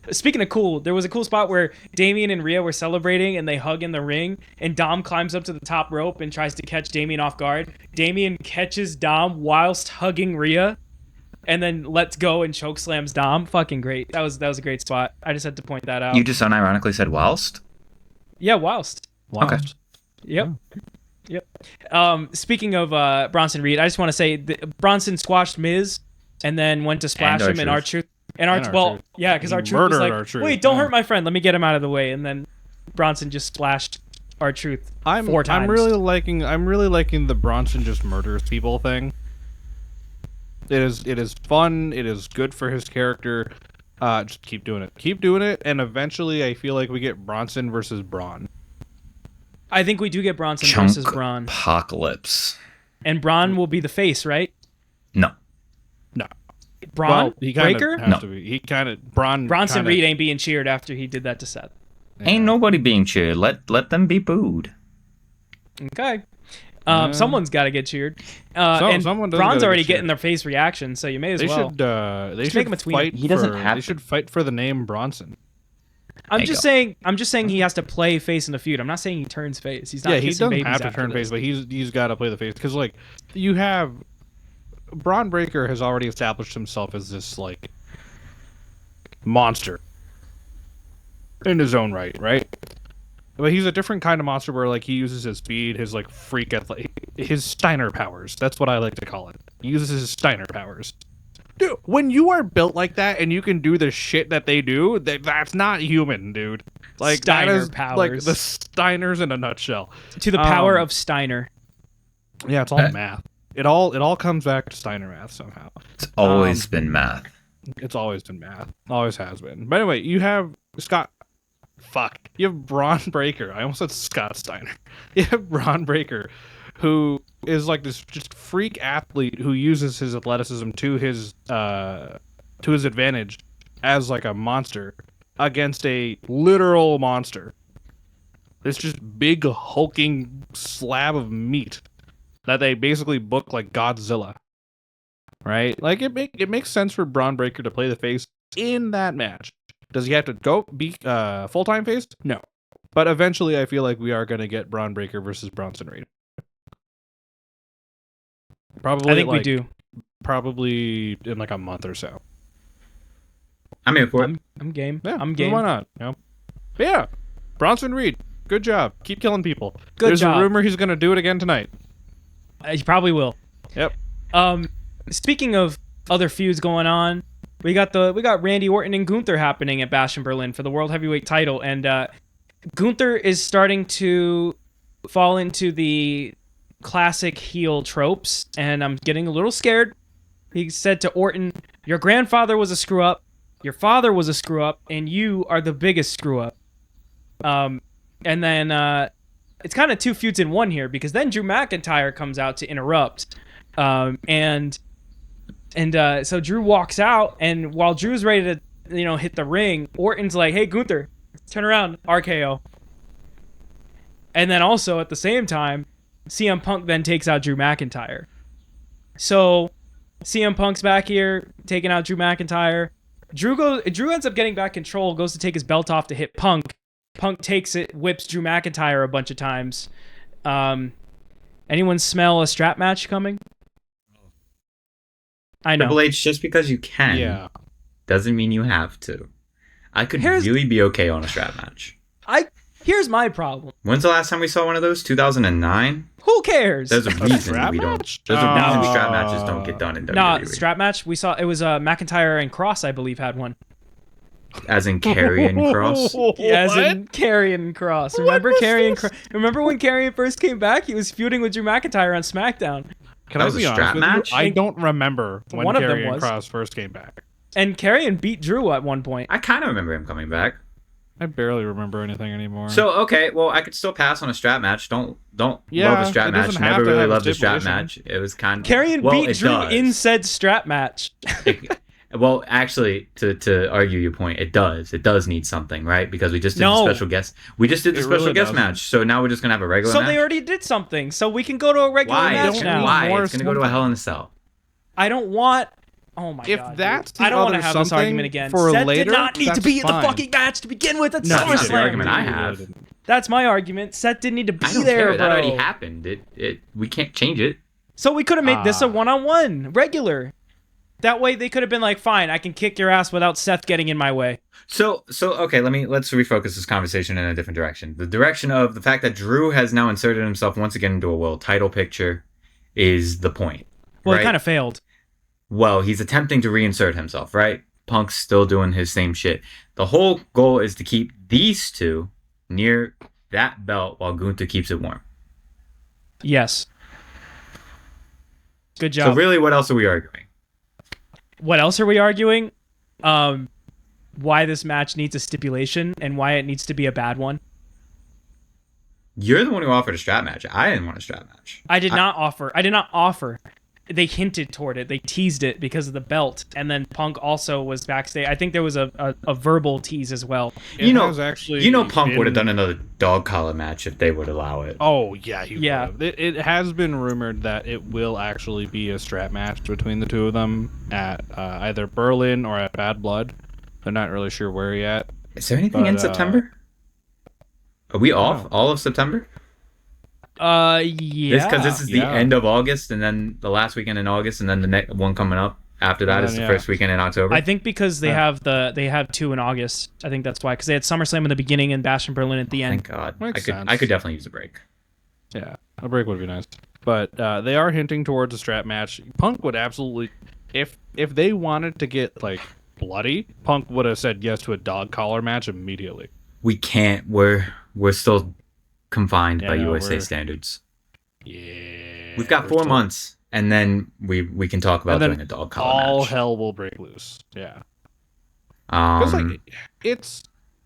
Speaking of cool, there was a cool spot where Damian and Rhea were celebrating and they hug in the ring, and Dom climbs up to the top rope and tries to catch Damian off guard. Damian catches Dom whilst hugging Rhea and then lets go and chokeslams Dom. Fucking great. That was a great spot. I just had to point that out. You just unironically said whilst? Yeah, whilst. Okay. Yep. Speaking of Bronson Reed, I just want to say that Bronson squashed Miz and then went to splash him, and R-Truth. Yeah, because R-Truth was like, R-Truth. Wait, don't hurt my friend. Let me get him out of the way. And then Bronson just splashed R-Truth 4 times. I'm really liking the Bronson just murders people thing. It is fun. It is good for his character. Just keep doing it. Keep doing it, and eventually, I feel like we get Bronson versus Braun. I think we do get Bronson versus Braun. Apocalypse. And Braun will be the face, right? No. No, Braun? well, he kind Breaker? of has to be. He kind of Bronson kinda, Reed ain't being cheered after he did that to Seth. yeah. Ain't nobody being cheered. Let them be booed. Okay. Yeah. Someone's got to get cheered. And someone does Braun's gotta already get getting cheered. their face reaction, so you may as They well. should. They Just should make him a tweener. fight. He doesn't for, have They to. should fight for the name Bronson. I'm There you just go. saying. I'm just saying he has to play face in the feud. I'm not saying he turns face. He's not. Yeah, he kissing doesn't babies have to after turn this. face, but he's got to play the face because like you have Braun Breaker has already established himself as this like monster in his own right, right? But he's a different kind of monster where like he uses his speed, his like freak his Steiner powers. That's what I like to call it. He uses his Steiner powers. Dude, when you are built like that and you can do the shit that they do, that's not human, dude. Like Steiner that is powers. like the Steiners in a nutshell. To the power Um, of Steiner. Yeah, it's all math. It all comes back to Steiner math somehow. It's always been math. It's always been math. Always has been. But anyway, you have Scott. Fuck. You have Braun Breaker. I almost said Scott Steiner. You have Braun Breaker, who is like this just freak athlete who uses his athleticism to his advantage as like a monster against a literal monster. This just big hulking slab of meat that they basically book like Godzilla. Right? Like it makes sense for Braun Breaker to play the face in that match. Does he have to go be full-time face? No. But eventually I feel like we are going to get Braun Breaker versus Bronson Reed. Probably I think we like, do. Probably in like a month or so. I'm here for it. I'm game. Yeah, I'm game. Why not? You know? But yeah, Bronson Reed, good job. Keep killing people. Good There's job. a rumor he's going to do it again tonight. He probably will. Yep. Speaking of other feuds going on, we got Randy Orton and Gunther happening at Bash in Berlin for the World Heavyweight title, and Gunther is starting to fall into the classic heel tropes, and I'm getting a little scared. He said to Orton, "Your grandfather was a screw up, your father was a screw up, and you are the biggest screw up." And then it's kind of two feuds in one here, because then Drew McIntyre comes out to interrupt, and so Drew walks out, and while Drew's ready to hit the ring, Orton's like, "Hey Gunther, turn around, RKO." And then also at the same time, CM Punk then takes out Drew McIntyre. So CM Punk's back here taking out Drew McIntyre. Drew ends up getting back control, goes to take his belt off to hit Punk. Punk takes it, whips Drew McIntyre a bunch of times. Anyone smell a strap match coming? I know. Triple H, just because you can, Yeah. doesn't mean you have to. I could Here's- really be okay on a strap match. Here's my problem. When's the last time we saw one of those? 2009? Who cares? There's a reason strap we don't. match? There's a reason No. strap matches don't get done in WWE. Nah, strap match. We saw it was McIntyre and Cross, I believe, had one. As in Karrion Cross. As in Karrion Cross. Remember was Karrion? this? Remember when Karrion first came back? He was feuding with Drew McIntyre on SmackDown, Can That I was a be honest strap with match? you? I don't remember when One of them Karrion was. Kross first came back. and Karrion beat Drew at one point. I kind of remember him coming back. I barely remember anything anymore. So okay, well I could still pass on a strap match. Don't Yeah, love a strap it match. doesn't have Never to really have a loved a strap stipulation. match. It was kind of Karrion beat it Drew does. in said strap match. Well, actually, to argue your point, it does. It does need something, right? Because we just did No. the special guest. We just did the It special really guest doesn't. match. So now we're just gonna have a regular So match. they already did something. So we can go to a regular Why? match Don't now. need Why? more It's gonna go to a Hell in a Cell. I don't want. Oh my If god! dude. that's the I don't want to other have this something argument again. for Seth later, did not need to that's be in the fine. fucking match to begin with. At No, that's not the SummerSlam. argument I have. That's my argument. Seth didn't need to be I don't there, care. bro. That already happened. We can't change it. So we could have made this a Ah. one-on-one, regular. That way they could have been like, fine, I can kick your ass without Seth getting in my way. So okay, let's refocus this conversation in a different direction. The direction of the fact that Drew has now inserted himself once again into a world title picture is the point. Well, right? it kind of failed. Well, he's attempting to reinsert himself, right? Punk's still doing his same shit. The whole goal is to keep these two near that belt while Gunther keeps it warm. Yes. Good So job. really, what else are we arguing? What else are we arguing? Why this match needs a stipulation and why it needs to be a bad one. You're the one who offered a strap match. I didn't want a strap match. I did not offer. They hinted toward it. They teased it because of the belt, and then Punk also was backstage. I think there was a verbal tease as well. Punk would have done another dog collar match if they would allow it. Oh yeah, he Yeah. would have. It has been rumored that it will actually be a strap match between the two of them at either Berlin or at Bad Blood. They're not really sure where yet. Is there anything in September? Are we off all of September? Yeah. Because this is the end of August, and then the last weekend in August, and then the next one coming up after that is the first weekend in October. I think because they have two in August. I think that's why, because they had SummerSlam in the beginning and Bash in Berlin at the end. Thank God. Makes sense. I could definitely use a break. Yeah, a break would be nice. But they are hinting towards a strap match. Punk would absolutely, if they wanted to get like bloody, Punk would have said yes to a dog collar match immediately. We can't. We're still confined by USA standards. Yeah, we've got 4 months, and then we can talk about doing a dog collar match. All hell will break loose. Yeah. Because it's,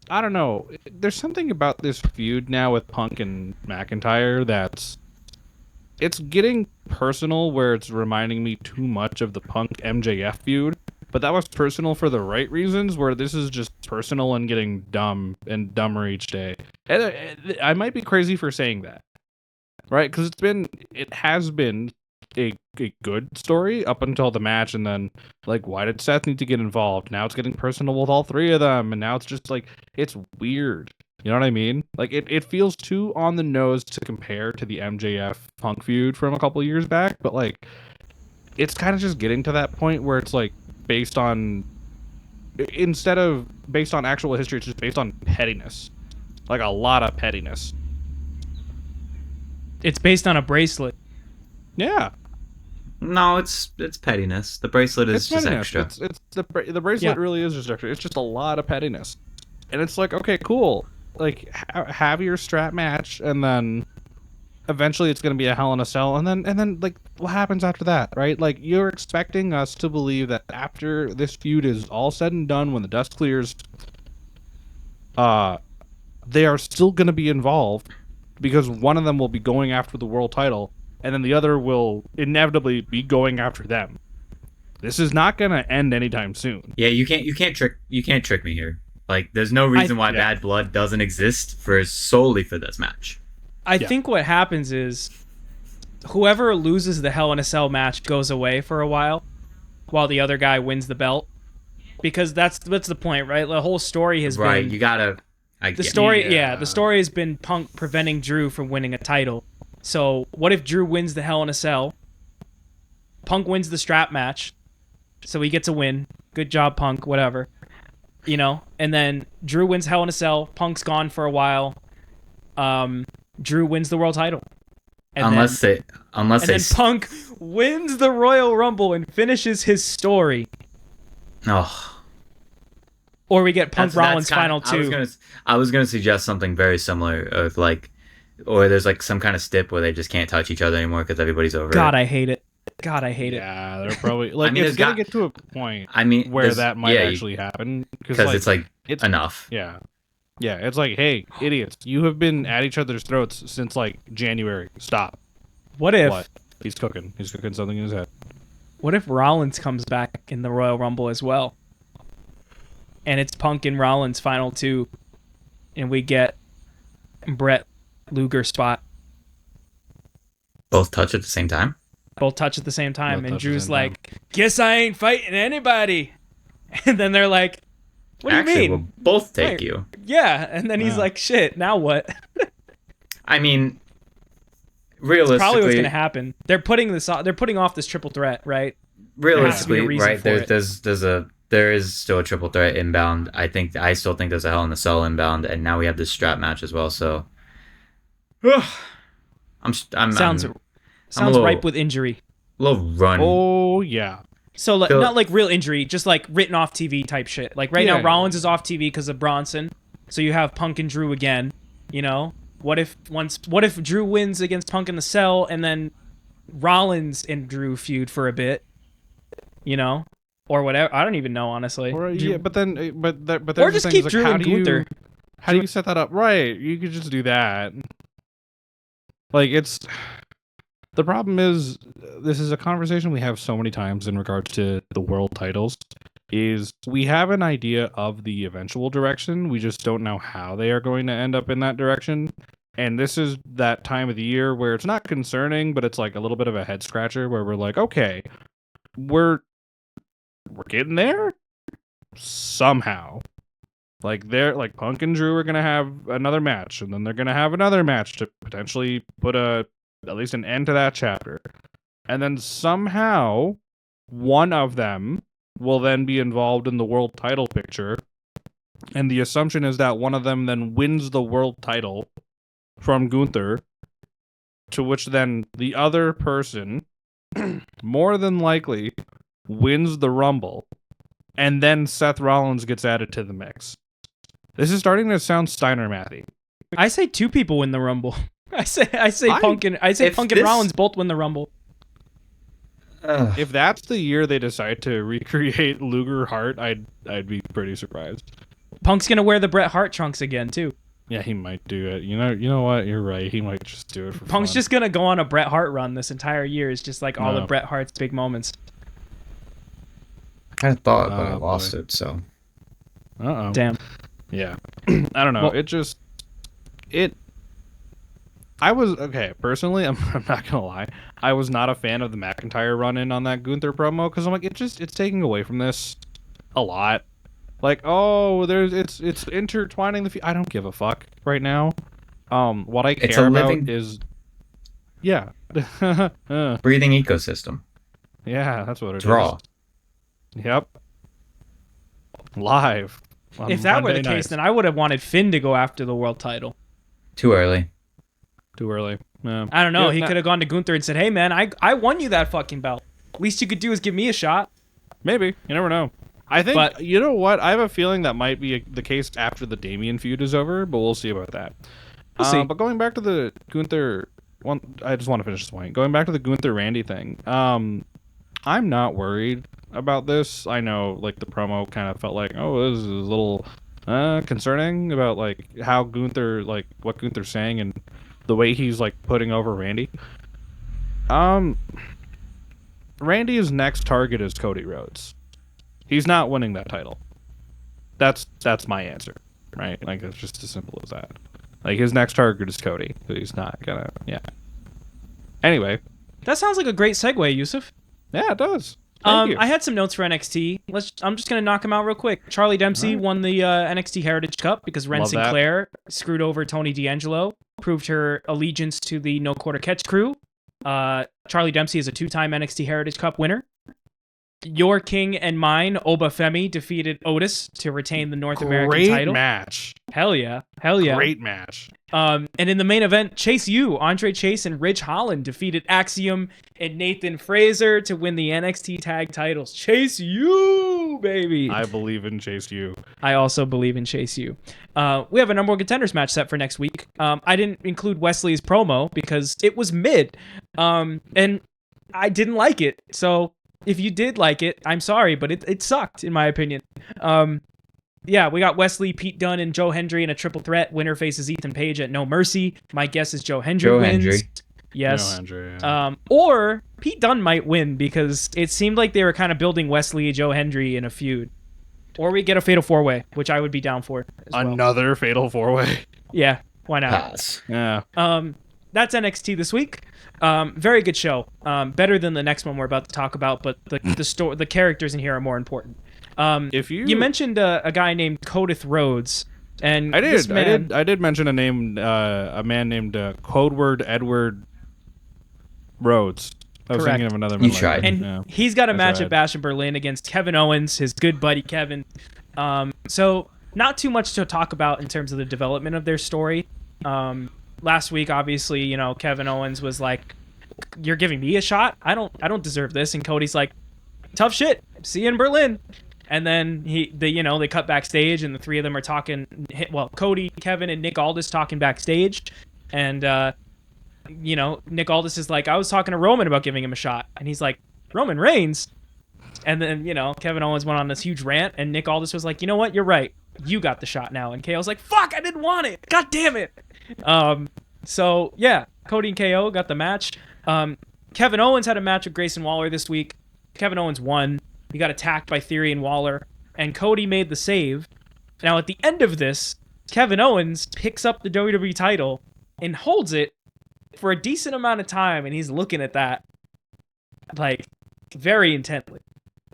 I don't know. There's something about this feud now with Punk and McIntyre it's getting personal, where it's reminding me too much of the Punk MJF feud. But that was personal for the right reasons, where this is just personal and getting dumb and dumber each day. And I might be crazy for saying that, right? Because it has been a good story up until the match, and then like, why did Seth need to get involved? Now it's getting personal with all three of them, and now it's just like, it's weird. You know what I mean? Like, it feels too on the nose to compare to the MJF Punk feud from a couple years back, but like, it's kind of just getting to that point where it's like, instead of based on actual history, it's just based on pettiness. Like, a lot of pettiness. It's based on a bracelet. Yeah. No, it's pettiness. The bracelet is just extra. It's the bracelet really is just extra. It's just a lot of pettiness. And it's like, okay, cool. Like, have your strap match, and then eventually it's going to be a Hell in a Cell, and then like, what happens after that, right? Like, you're expecting us to believe that after this feud is all said and done, when the dust clears, they are still going to be involved, because one of them will be going after the world title, and then the other will inevitably be going after them. This is not going to end anytime soon. Yeah, you can't trick me here. Like, there's no reason why Bad Blood doesn't exist solely for this match. I think what happens is whoever loses the Hell in a Cell match goes away for a while the other guy wins the belt. Because that's the point, right? The whole story has been... Right, you gotta... The story has been Punk preventing Drew from winning a title. So what if Drew wins the Hell in a Cell? Punk wins the strap match, so he gets a win. Good job, Punk, whatever. You know? And then Drew wins Hell in a Cell. Punk's gone for a while. Drew wins the world title. Unless then Punk wins the Royal Rumble and finishes his story. Oh. Or we get Punk Rollins final two. I was gonna suggest something very similar of like, or there's like some kind of stip where they just can't touch each other anymore because everybody's over. I hate it. Yeah, they're probably like, it's gonna get to a point. Where that might actually happen, because like, it's enough. Yeah. Yeah, it's like, hey, idiots, you have been at each other's throats since, like, January. Stop. What if... He's cooking. He's cooking something in his head. What if Rollins comes back in the Royal Rumble as well? And it's Punk and Rollins final two, and we get Brett Luger spot. Both touch at the same time? Both touch at the same time, and Drew's like, guess I ain't fighting anybody. And then they're like... What do you mean? We'll both take you. Yeah, and then he's like, shit, now what? I mean, realistically... That's probably what's going to happen. They're putting off this triple threat, right? Realistically, right, there is still a triple threat inbound. I still think there's a Hell in a Cell inbound, and now we have this strap match as well, so... Sounds ripe with injury. A little run. Oh, yeah. So, not like real injury, just like written off TV type shit. Like right now, Rollins is off TV because of Bronson. So you have Punk and Drew again. You know, what if Drew wins against Punk in the Cell, and then Rollins and Drew feud for a bit? You know, or whatever. I don't even know, honestly. Or Do you- yeah, but then but or there's just the thing, keep is, Drew how and do you Gunther. how do you set that up right? You could just do that. Like it's the problem is this is a conversation we have so many times in regards to the world titles. Is we have an idea of the eventual direction, we just don't know how they are going to end up in that direction. And this is that time of the year where it's not concerning, but it's like a little bit of a head scratcher where we're like, okay, we're getting there somehow. Like they're like Punk and Drew are gonna have another match, and then they're gonna have another match to potentially put at least an end to that chapter. And then somehow one of them will then be involved in the world title picture. And the assumption is that one of them then wins the world title from Gunther, to which then the other person more than likely wins the Rumble, and then Seth Rollins gets added to the mix. This is starting to sound Steiner mathy. I say 2 people win the Rumble. I say Punk and if and this- Rollins both win the Rumble. If that's the year they decide to recreate Luger Hart, I'd be pretty surprised. Punk's gonna wear the Bret Hart trunks again too. Yeah, he might do it. You know what? You're right. He might just do it for Punk's fun. just gonna go on a Bret Hart run this entire year. It's just like all No. of Bret Hart's big moments. I kind of thought, but I Oh, lost boy. it. So Uh-oh. Damn. Yeah. I don't know. Well- I was okay. Personally, I'm not gonna lie. I was not a fan of the McIntyre run-in on that Gunther promo because I'm like, it's taking away from this a lot. Like, oh, it's intertwining the. I don't give a fuck right now. What I It's care a about living- is, yeah, breathing ecosystem. yeah, that's what it is. Draw. Yep. Live. On If that were the Monday case, nights. then I would have wanted Finn to go after the world title. Too early. Too early. Yeah. I don't know. Yeah, He nah, could have gone to Gunther and said, "Hey, man, I won you that fucking belt. Least you could do is give me a shot." Maybe. You never know. I think, But- you know what? I have a feeling that might be the case after the Damian feud is over, but we'll see about that. We'll see. But going back to the Gunther one, I just want to finish this point. Going back to the Gunther Randy thing, I'm not worried about this. I know, like, the promo kind of felt like, oh, this is a little concerning about, like, how Gunther, like, what Gunther's saying and the way he's, like, putting over Randy. Randy's next target is Cody Rhodes. He's not winning that title. That's my answer, right? Like, it's just as simple as that. Like, his next target is Cody. So he's not gonna, yeah. Anyway, That sounds like a great segue, Yusuf. yeah, it does. Thank you. I had some notes for NXT. I'm just gonna knock them out real quick. Charlie Dempsey Alright. won the NXT Heritage Cup because Ren Love that. Sinclair screwed over Tony D'Angelo, proved her allegiance to the No Quarter Catch crew. Charlie Dempsey is a 2-time NXT Heritage Cup winner. Your King and mine, Obafemi, defeated Otis to retain the North American Great title. match. Hell yeah. Hell yeah. Great match. And in the main event, Chase U, Andre Chase and Ridge Holland defeated Axiom and Nathan Fraser to win the NXT tag titles. Chase U, baby. I believe in Chase U. I also believe in Chase U. We have a number one contenders match set for next week. I didn't include Wesley's promo because it was mid. And I didn't like it. So if you did like it, I'm sorry, but it sucked in my opinion. Yeah, we got Wesley, Pete Dunne, and Joe Hendry in a triple threat. Winner faces Ethan Page at No Mercy. My guess is Joe Hendry Joe wins. Hendry. Yes. No, Andrew, yeah. Or Pete Dunne might win because it seemed like they were kind of building Wesley, Joe Hendry in a feud. Or we get a fatal 4-way, which I would be down for as well. Another fatal 4-way. Yeah, why not? Pass. Yeah. That's NXT this week. Very good show. Better than the next one we're about to talk about, but the characters in here are more important. If you mentioned a guy named Codith Rhodes, and I this did. man, I did mention a man named Codeword Edward Rhodes. I was Correct. thinking of another. You one like tried. that. and Yeah. he's got a I match tried. at Bash in Berlin against Kevin Owens, his good buddy Kevin. So not too much to talk about in terms of the development of their story. Last week, obviously, you know, Kevin Owens was like, "You're giving me a shot? I don't deserve this." And Cody's like, "Tough shit. See you in Berlin." And then they cut backstage, and the three of them are talking. Well, Cody, Kevin, and Nick Aldis talking backstage, and Nick Aldis is like, "I was talking to Roman about giving him a shot," and he's like, "Roman Reigns? And then, Kevin Owens went on this huge rant, and Nick Aldis was like, you know what? You're right. You got the shot now. And KO was like, fuck, I didn't want it. God damn it. So, yeah, Cody and KO got the match. Kevin Owens had a match with Grayson Waller this week. Kevin Owens won. He got attacked by Theory and Waller, and Cody made the save. Now, at the end of this, Kevin Owens picks up the WWE title and holds it for a decent amount of time, and he's looking at that, like, very intently.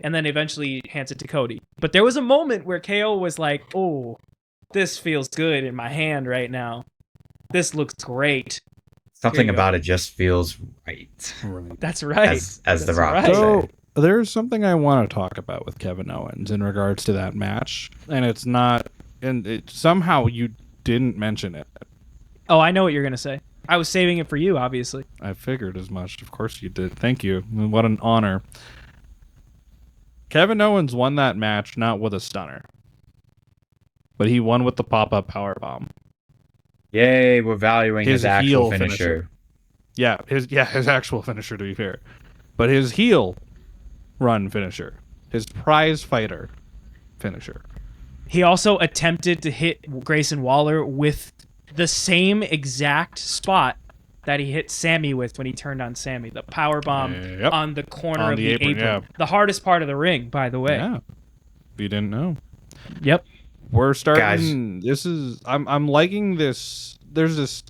And then eventually hands it to Cody. But there was a moment where KO was like, oh, this feels good in my hand right now. This looks great. Something about it just feels right. Right. That's right. As The Rock right. would So say. there's something I want to talk about with Kevin Owens in regards to that match, and it's not, and somehow you didn't mention it. Oh, I know what you're going to say. I was saving it for you, obviously. I figured as much. Of course you did. Thank you. What an honor. Kevin Owens won that match not with a stunner, but he won with the pop-up powerbomb. Yay, we're valuing his actual heel finisher. Yeah, his actual finisher, to be fair. But his heel run finisher. His prize fighter finisher. He also attempted to hit Grayson Waller with the same exact spot that he hit Sammy with when he turned on Sammy. The powerbomb Yep. on the corner On of the the apron, yeah. The hardest part of the ring, by the way. Yeah. If you didn't know. Yep. We're starting. This is. I'm liking this. There's this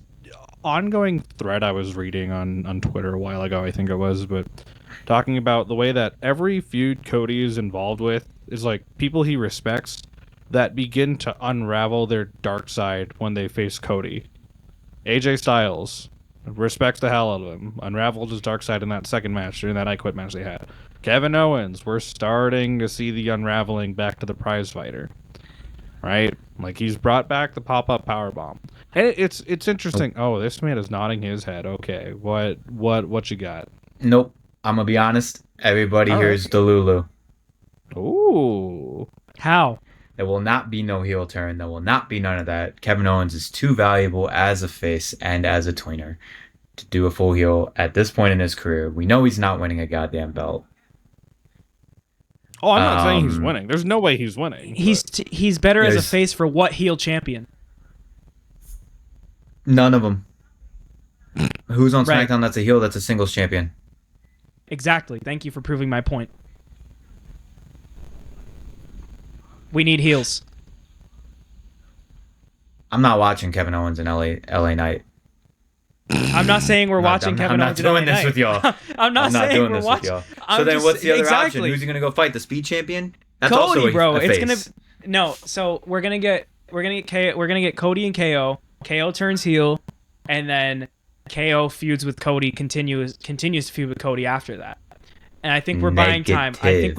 ongoing thread I was reading on Twitter a while ago, I think it was, but talking about the way that every feud Cody is involved with is like people he respects that begin to unravel their dark side when they face Cody. AJ Styles respects the hell out of him. Unraveled his dark side in that second match, during that I Quit match they had. Kevin Owens, we're starting to see the unraveling back to the prize fighter. Right? Like, he's brought back the pop-up powerbomb. And it's interesting. Oh, this man is nodding his head. Okay, what you got? Nope. I'm going to be honest. Everybody All here right. is Delulu. Ooh. How? There will not be no heel turn. There will not be none of that. Kevin Owens is too valuable as a face and as a tweener to do a full heel at this point in his career. We know he's not winning a goddamn belt. Oh, I'm not saying he's winning. There's no way he's winning. He's better as a There's- face for what heel champion? None of them. Who's on Right. SmackDown that's a heel that's a singles champion? Exactly. Thank you for proving my point. We need heels. I'm not watching Kevin Owens in LA Knight. I'm not saying we're watching Kevin I'm Owens not in doing LA this Knight. with y'all. I'm not saying doing we're this watching. with y'all. I'm So then just- what's the other option? exactly. Who's he gonna go fight? The Speed Champion? That's Cody, also bro. a It's face. no. So we're gonna get Cody and KO. KO turns heel, and then KO feuds with Cody. Continues to feud with Cody after that. And I think we're buying time. I think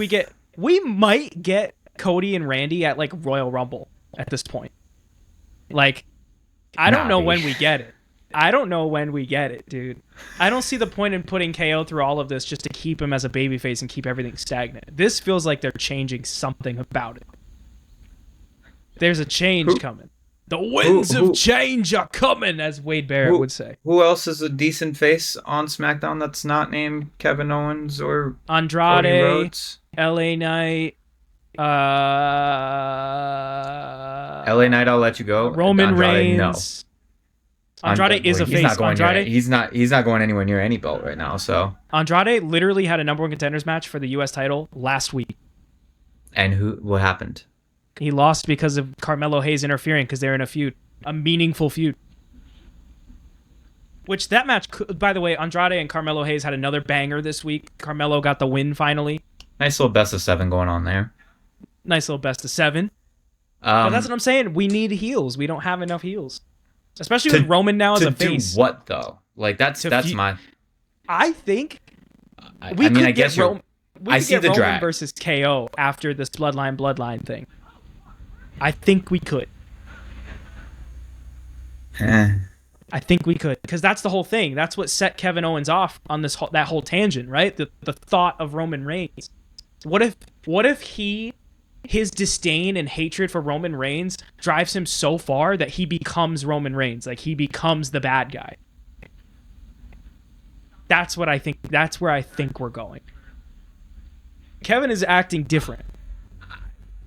we might get Cody and Randy at like Royal Rumble at this point. Like, I don't know when we get it. I don't know when we get it, dude. I don't see the point in putting KO through all of this just to keep him as a babyface and keep everything stagnant. This feels like they're changing something about it. There's a change coming. The winds of change are coming, as Wade Barrett would say. Who else is a decent face on SmackDown that's not named Kevin Owens or Cody Andrade, Rhodes? LA Knight, LA Knight, I'll let you go. Roman Andrade, Reigns. Andrade is a he's face. Not going Andrade, he's not going anywhere near any belt right now. So. Andrade literally had a number one contenders match for the U.S. title last week. And what happened? He lost because of Carmelo Hayes interfering because they're in a feud, a meaningful feud. Which that match, by the way, Andrade and Carmelo Hayes had another banger this week. Carmelo got the win finally. Nice little best of 7 going on there. Nice little best of 7. But that's what I'm saying. We need heels. We don't have enough heels, especially with Roman now as a face. To do what though? Like that's my. I think I guess you're. I see the Roman drag versus KO after this bloodline thing. I think we could. I think we could, because that's the whole thing. That's what set Kevin Owens off on that whole tangent, right? The thought of Roman Reigns. What if his disdain and hatred for Roman Reigns drives him so far that he becomes Roman Reigns, like he becomes the bad guy? That's what I think. That's where I think we're going. Kevin is acting different.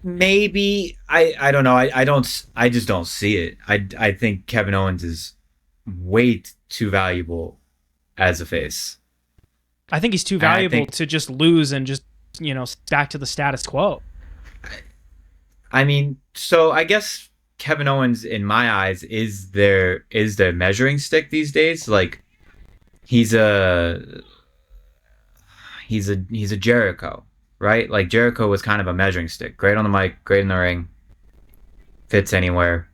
Maybe I don't know. I just don't see it. I think Kevin Owens is way too valuable as a face. I think he's too And I valuable think- to just lose and just, back to the status quo. I mean, so I guess Kevin Owens, in my eyes, is their measuring stick these days. Like, he's a Jericho, right? Like, Jericho was kind of a measuring stick. Great on the mic, great in the ring, fits anywhere.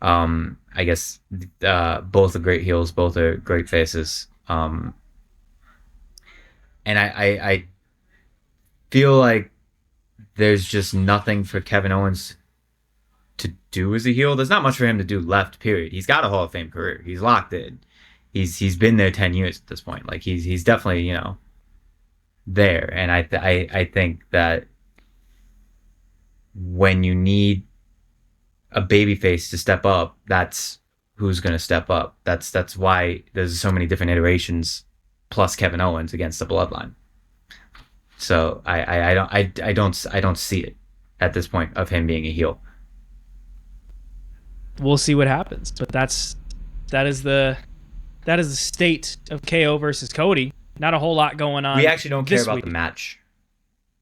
I guess both are great heels, both are great faces. And I feel like there's just nothing for Kevin Owens to do as a heel. There's not much for him to do left, period. He's got a Hall of Fame career. He's locked in. He's been there 10 years at this point. Like, he's definitely, there. And I think that when you need a babyface to step up, that's who's going to step up. That's why there's so many different iterations plus Kevin Owens against the Bloodline. So I don't see it at this point of him being a heel. We'll see what happens, but that is the state of KO versus Cody. Not a whole lot going on. We actually don't care this about week. the match.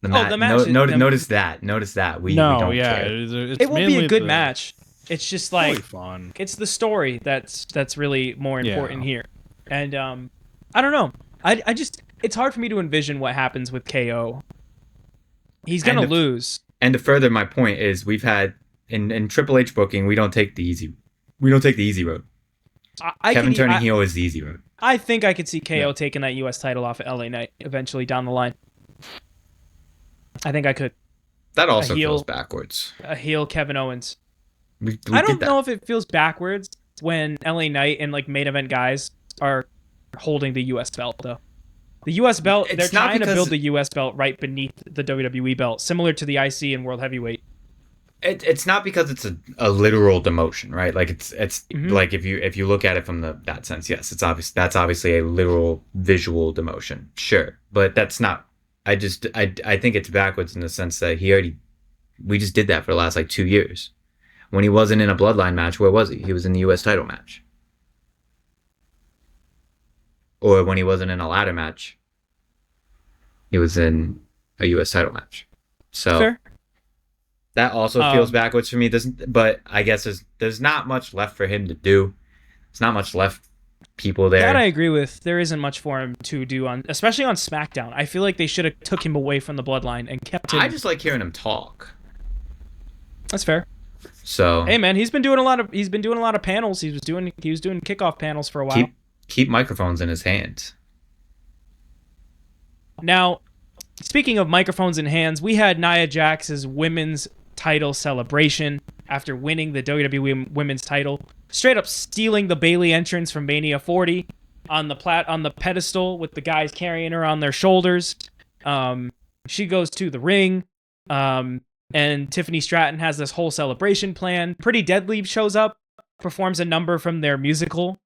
the match is- Notice that. We don't care. It's It won't be mainly a good the- match. It's just Really like fun. it's the story that's really more important Yeah. here. And I don't know. I just it's hard for me to envision what happens with KO. He's gonna And the- lose. And to further my point is, we've had in Triple H booking, we don't take the easy road. Kevin turning heel is the easy road. I think I could see KO taking that U.S. title off of LA Knight eventually down the line. I think I could. That also heel- feels backwards. A heel Kevin Owens. We I did don't that. know if it feels backwards when LA Knight and like main event guys are holding the U.S. belt though. The U.S. belt, It's they're not trying to because- build the U.S. belt right beneath the WWE belt, similar to the IC and World Heavyweight. It's not because it's a literal demotion, right? Like it's Mhm. like if you look at it from that sense, yes, it's obvious. That's obviously a literal visual demotion, sure, but that's not. I think it's backwards in the sense that we just did that for the last like 2 years. When he wasn't in a Bloodline match, where was he? He was in the U.S. title match. Or when he wasn't in a ladder match, he was in a U.S. title match. So Fair. that also feels backwards for me. But I guess there's not much left for him to do. There's not much left people there. That I agree with. There isn't much for him to do especially on SmackDown. I feel like they should have took him away from the Bloodline and kept him. I just like hearing him talk. That's fair. So Hey man, he's been doing a lot of panels. He was doing kickoff panels for a while. keep microphones in his hands. Now, speaking of microphones in hands, we had Nia Jax's women's title celebration after winning the WWE women's title, straight up stealing the Bayley entrance from Mania 40 on the pedestal with the guys carrying her on their shoulders. She goes to the ring, and Tiffany Stratton has this whole celebration plan. Pretty Deadly shows up, performs a number from their musical.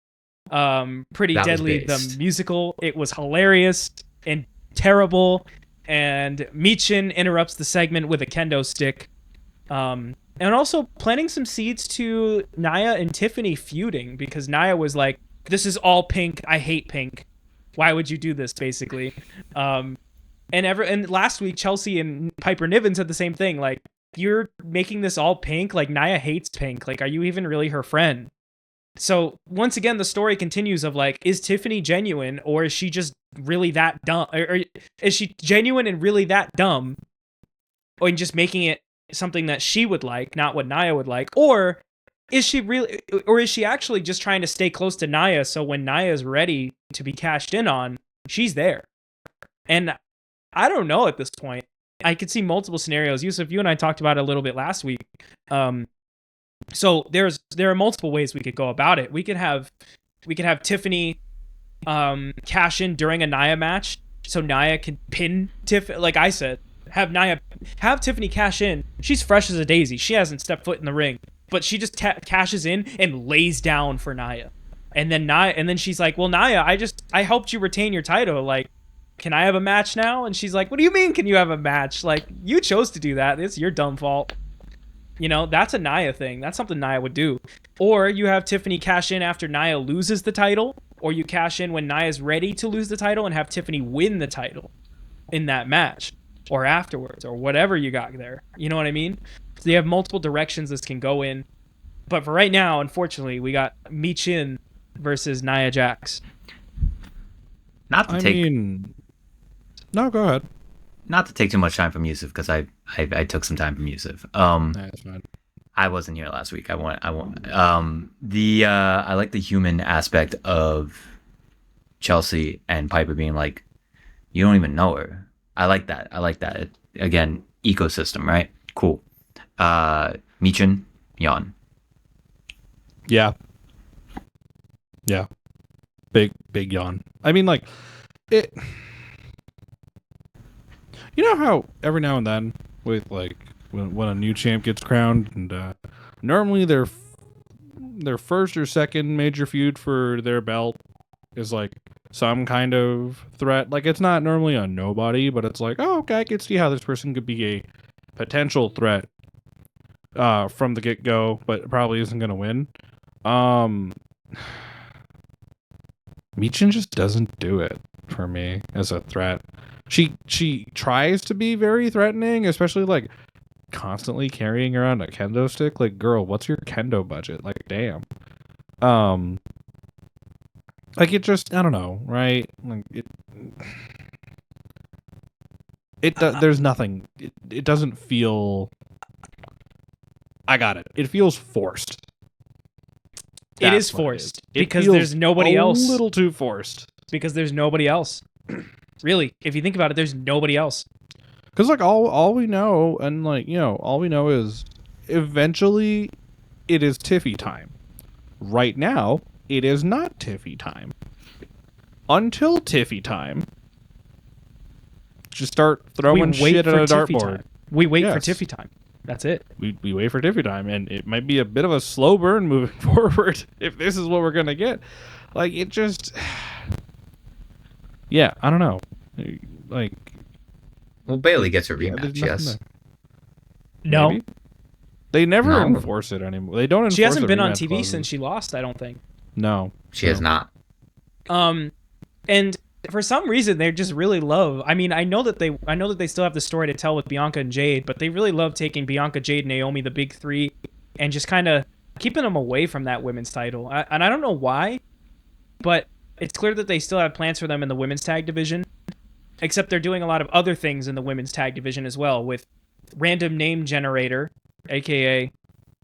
Pretty That was Deadly, the based. musical. It was hilarious and terrible. And Michin interrupts the segment with a kendo stick. And also planting some seeds to Nia and Tiffany feuding, because Nia was like, "This is all pink. I hate pink. Why would you do this?" Basically. And last week Chelsea and Piper Niven said the same thing. Like, you're making this all pink. Like, Nia hates pink. Like, are you even really her friend? So once again, the story continues of like, is Tiffany genuine, or is she just really that dumb? Or is she genuine and really that dumb, or just making it something that she would like, not what Nia would like? Or is she actually just trying to stay close to Nia, so when Nia is ready to be cashed in on, she's there? And I don't know at this point. I could see multiple scenarios. Yusuf, you and I talked about it a little bit last week. So there are multiple ways we could go about it. We could have Tiffany cash in during a Nia match, so Nia can pin Tiff. Like I said, have Tiffany cash in. She's fresh as a daisy. She hasn't stepped foot in the ring, but she just cashes in and lays down for Nia. And then she's like, "Well, Nia, I helped you retain your title. Like, can I have a match now? And she's like, what do you mean can you have a match? Like, you chose to do that. It's your dumb fault. You know, that's a Nia thing. That's something Nia would do. Or you have Tiffany cash in after Nia loses the title, or you cash in when Nia's ready to lose the title and have Tiffany win the title in that match, or afterwards, or whatever you got there. You know what I mean? So you have multiple directions this can go in. But for right now, unfortunately, we got Michin versus Nia Jax. Not to take no, go ahead. not to take too much time from Yusuf, because I took some time from Yusuf. That's fine. I wasn't here last week. I like the human aspect of Chelsea and Piper being like, you don't even know her. I like that. Again, ecosystem, right? Cool. Michin, Jan. Yeah. Big yawn. I mean, like, it. You know how every now and then, with like when a new champ gets crowned, and normally their first or second major feud for their belt is like some kind of threat. Like, it's not normally a nobody, but it's like, oh, okay, I can see how this person could be a potential threat from the get go, but probably isn't gonna win. Michin just doesn't do it for me as a threat. She tries to be very threatening, especially like constantly carrying around a kendo stick. Like, girl, what's your kendo budget? Like, damn. Like, it just, I don't know, right? Like, there's nothing. It doesn't feel. I got it. It feels forced. It is forced because there's nobody else. A little too forced. Because there's nobody else. Really, if you think about it, there's nobody else. Because, like, all we know, and, like, you know, all we know is eventually it is Tiffy time. Right now, it is not Tiffy time. Until Tiffy time, just start throwing shit at a dartboard. We wait for Tiffy time. That's it. We wait for Tiffy time, and it might be a bit of a slow burn moving forward if this is what we're going to get. Like, it just... Yeah, I don't know. Like... Well, Bailey gets a rematch, yes. No. Maybe? They never enforce it anymore. They don't enforce it. She hasn't been on TV clauses. since she lost, I don't think. No. She has not. And for some reason they just really love. I mean, I know that they still have the story to tell with Bianca and Jade, but they really love taking Bianca, Jade, Naomi, the big three, and just kind of keeping them away from that women's title. And I don't know why, but it's clear that they still have plans for them in the women's tag division. Except they're doing a lot of other things in the women's tag division as well, with Random Name Generator, aka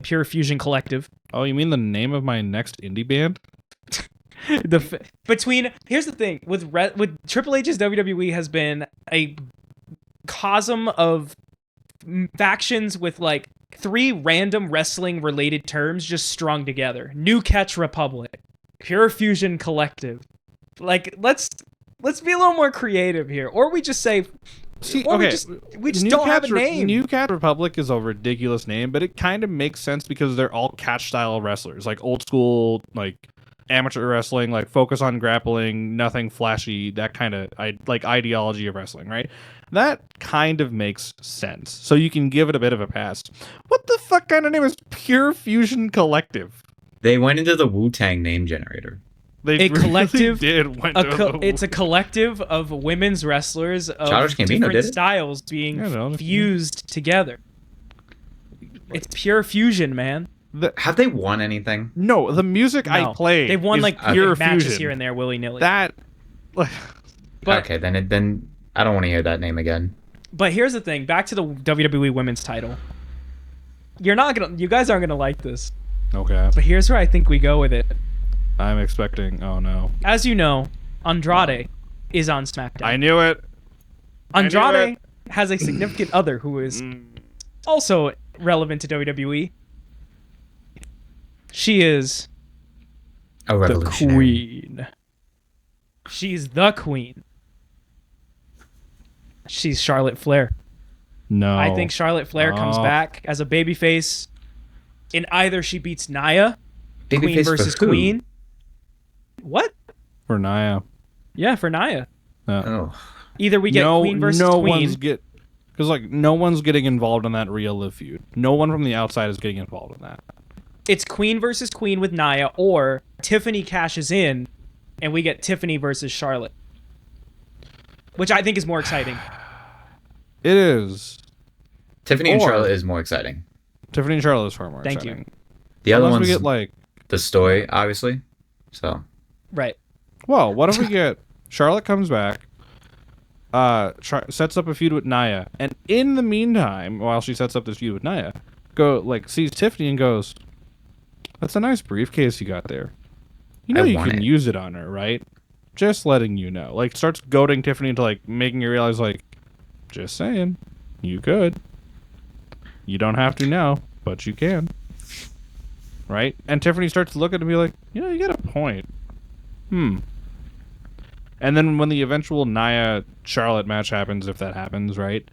Pure Fusion Collective. Oh, you mean the name of my next indie band? Here's the thing with Triple H's WWE has been a cosm of factions with like 3 random wrestling related terms just strung together. New Catch Republic, Pure Fusion Collective. Like, let's be a little more creative here, or we just say, we just don't have a name. New Cat Republic is a ridiculous name, but it kind of makes sense because they're all catch style wrestlers, like old school, like amateur wrestling, like focus on grappling, nothing flashy, that kind of like ideology of wrestling, right? That kind of makes sense. So you can give it a bit of a pass. What the fuck kind of name is Pure Fusion Collective? They went into the Wu-Tang name generator. It's a collective of women's wrestlers of different styles being fused together. It's pure fusion, man. Have they won anything? No, the music I play. They've won like pure matches fusion. here and there, willy nilly. But okay, then I don't want to hear that name again. But here's the thing: back to the WWE Women's Title. You guys aren't gonna like this. Okay. But here's where I think we go with it. I'm expecting. Oh no! As you know, Andrade is on SmackDown. I knew it. Andrade has a significant other who is also relevant to WWE. She is the queen. She's the queen. She's Charlotte Flair. No. I think Charlotte Flair comes back as a babyface. In either she beats Nia, Queen versus Queen. What? For Nia. Yeah, for Nia. Oh. Either we get queen versus queen. Because like no one's getting involved in that real live feud. No one from the outside is getting involved in that. It's queen versus queen with Nia, or Tiffany cashes in, and we get Tiffany versus Charlotte, which I think is more exciting. It is. Tiffany and Charlotte is more exciting. Tiffany and Charlotte is far more Thank exciting. you. The other Unless one's we get like the story, obviously. So Right. well, what if we get Charlotte comes back, sets up a feud with Nia, and in the meantime, while she sets up this feud with Nia, sees Tiffany and goes, "That's a nice briefcase you got there. You know I you want can it." use it on her, right? Just letting you know." Like starts goading Tiffany into like making her realize like, just saying, you could. You don't have to now, but you can. Right? And Tiffany starts to look at it and be like, you know, you got a point. And then when the eventual Nia Charlotte match happens, if that happens, right?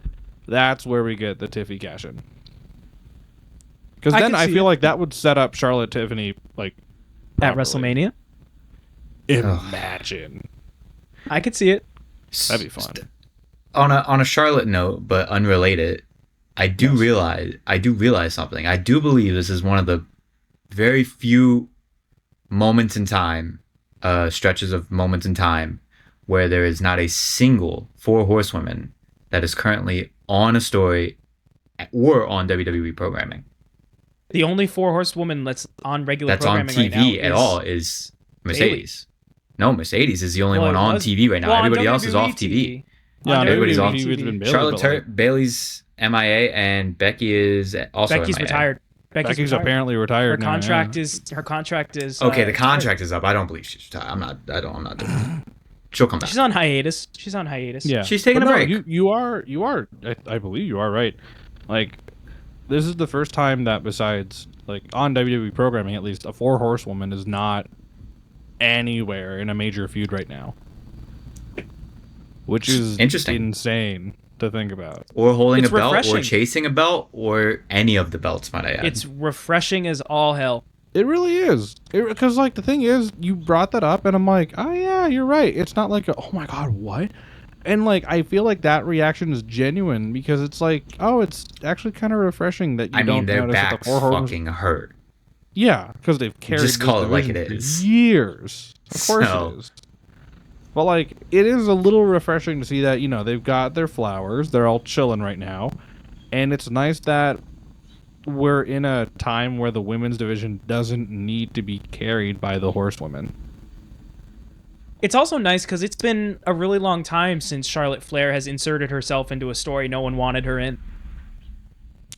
That's where we get the Tiffy cash in. Because then I feel like that would set up Charlotte Tiffany like At properly. WrestleMania? Imagine. I could see it. That'd be fun. On a Charlotte note, but unrelated, I do realize something. I do believe this is one of the very few moments in time, stretches of moments in time, where there is not a single 4 horsewomen that is currently on a story or on WWE programming. The only 4 horsewoman that's on regular That's on programming TV right now at all is Mercedes. No, Mercedes is the only Well, one it on was- TV right now. well, on Everybody else is WWE off TV. Yeah, On everybody's WWE off. It's been Bayley, Charlotte but, like, Bailey's MIA and Becky is also Becky's MIA. retired. Becky's retired. apparently Her retired now. contract is Okay, the contract is up. I don't believe she's retired. I'm not doing it. She'll come back. She's on hiatus. Yeah, She's taking But a no, break. You are. I believe you are right. Like, this is the first time that besides like on WWE programming, at least, a 4 horsewoman is not anywhere in a major feud right now, which is Interesting. insane to think about. Or holding It's a belt, or refreshing. chasing a belt, or any of the belts, might I add. It's refreshing as all hell. It really is. Because like the thing is, you brought that up, and I'm like, oh yeah, you're right. It's not like, oh my god, what? And like, I feel like that reaction is genuine because it's like, oh, it's actually kind of refreshing that you I don't mean, their notice that backs the 4 horsewomen. fucking hurt. Yeah, because they've carried Just this call it like division it is. for years. Of course So- it is. But like, it is a little refreshing to see that, you know, they've got their flowers. They're all chilling right now. And it's nice that we're in a time where the women's division doesn't need to be carried by the horsewomen. It's also nice because it's been a really long time since Charlotte Flair has inserted herself into a story no one wanted her in.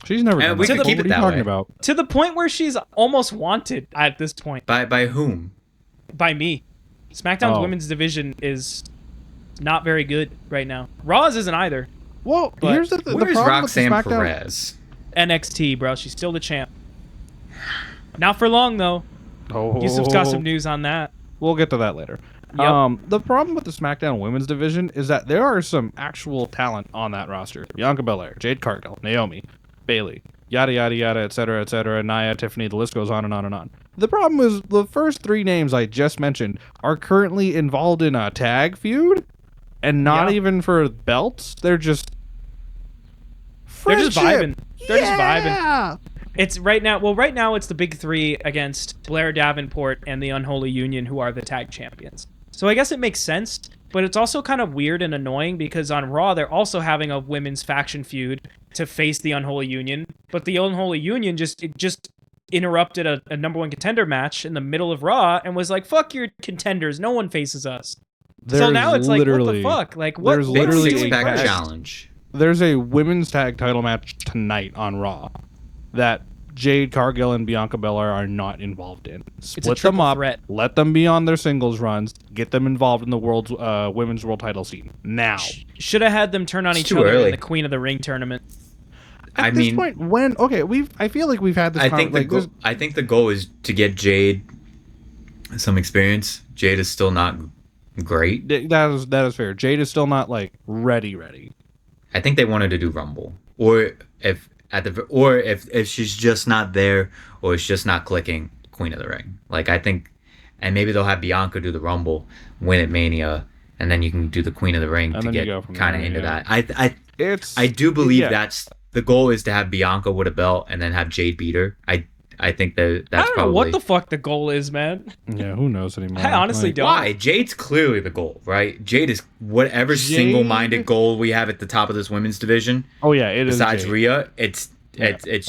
She's never And done we that. could keep What it are you that talking way. about? To the point where she's almost wanted at this point By whom? by me. SmackDown's Oh. women's division is not very good right now. Raw's isn't either. Well, But here's the Where's problem with the Roxanne SmackDown. Perez? NXT, bro. She's still the champ. Not for long, though. Yusuf's got some news on that. We'll get to that later. Yep. The problem with the SmackDown women's division is that there are some actual talent on that roster. Bianca Belair, Jade Cargill, Naomi, Bayley, yada, yada, yada, et cetera, Nia, Tiffany, the list goes on and on and on. The problem is the first 3 names I just mentioned are currently involved in a tag feud, and not Yeah. even for belts. They're just They're just friendship. vibing. They're just vibing. Yeah. It's right now. Well, right now it's the big 3 against Blair Davenport and the Unholy Union, who are the tag champions. So I guess it makes sense, but it's also kind of weird and annoying because on Raw they're also having a women's faction feud to face the Unholy Union, but the Unholy Union just interrupted a number 1 contender match in the middle of Raw and was like, "Fuck your contenders, no one faces us." So now it's like, what the literally- fuck? Like, what? there's what are we literally doing Six-pack fresh? challenge. There's a women's tag title match tonight on Raw that Jade Cargill and Bianca Belair are not involved in. Split them triple up, threat. let them be on their singles runs, get them involved in the world's women's world title scene now. Should have had them turn on It's each too other in early. the Queen of the Ring tournament. At I this mean- point, when I feel like we've had this. I think this- I think the goal is to get Jade some experience. Jade is still not great. that is fair. Jade is still not like ready. I think they wanted to do Rumble, or if she's just not there, or it's just not clicking, Queen of the Ring. Like I think, and maybe they'll have Bianca do the Rumble, win at Mania, and then you can do the Queen of the Ring And to then you get go from kind of there, into yeah. that. It's I do believe yeah. that's the goal, is to have Bianca with a belt and then have Jade beat her. I think I that's don't know probably what the fuck the goal is, man. Yeah, who knows anymore? I honestly Like, don't. why. Jade's clearly the goal, right? Jade is whatever Jade- single-minded goal we have at the top of this women's division. Oh yeah, it is. Besides Jade. Rhea, it's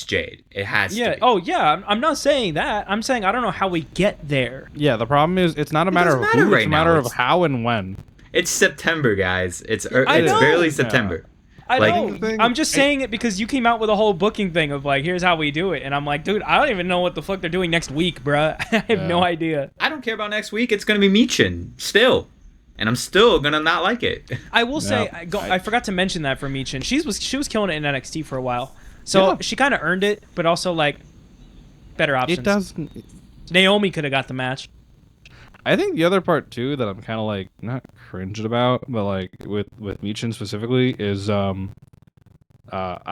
Jade. It has Yeah. to be. Oh, yeah. I'm not saying that. I'm saying I don't know how we get there. Yeah, the problem is it's not a matter of doesn't matter who, right it's a now. matter of It's- how and when. It's September, guys. It's I know. barely September. I Like- know. The thing- I'm just saying it because you came out with a whole booking thing of like, here's how we do it, and I'm like, dude, I don't even know what the fuck they're doing next week, bruh. I have no idea. I don't care about next week. It's gonna be Michin still, and I'm still gonna not like it. I will say, No, I forgot to mention that for Michin. She was killing it in NXT for a while, so Yeah. she kind of earned it, but also like better options. It doesn't. Naomi could have got the match. I think the other part too that I'm kind of like not cringed about, but like with Michin specifically is I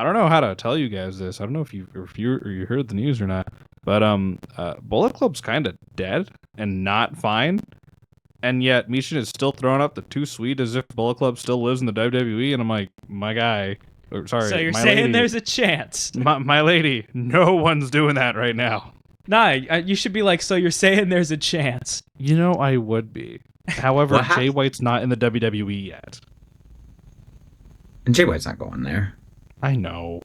don't know how to tell you guys this. I don't know if you heard the news or not, but Bullet Club's kind of dead and not fine, and yet Michin is still throwing up the too sweet as if Bullet Club still lives in the WWE, and I'm like, my guy, or sorry, So you're my saying lady, there's a chance? my lady, no one's doing that right now. Nah, you should be like, so you're saying there's a chance? You know, I would be. However, What Jay White's not in the WWE yet. And Jay White's not going there I know.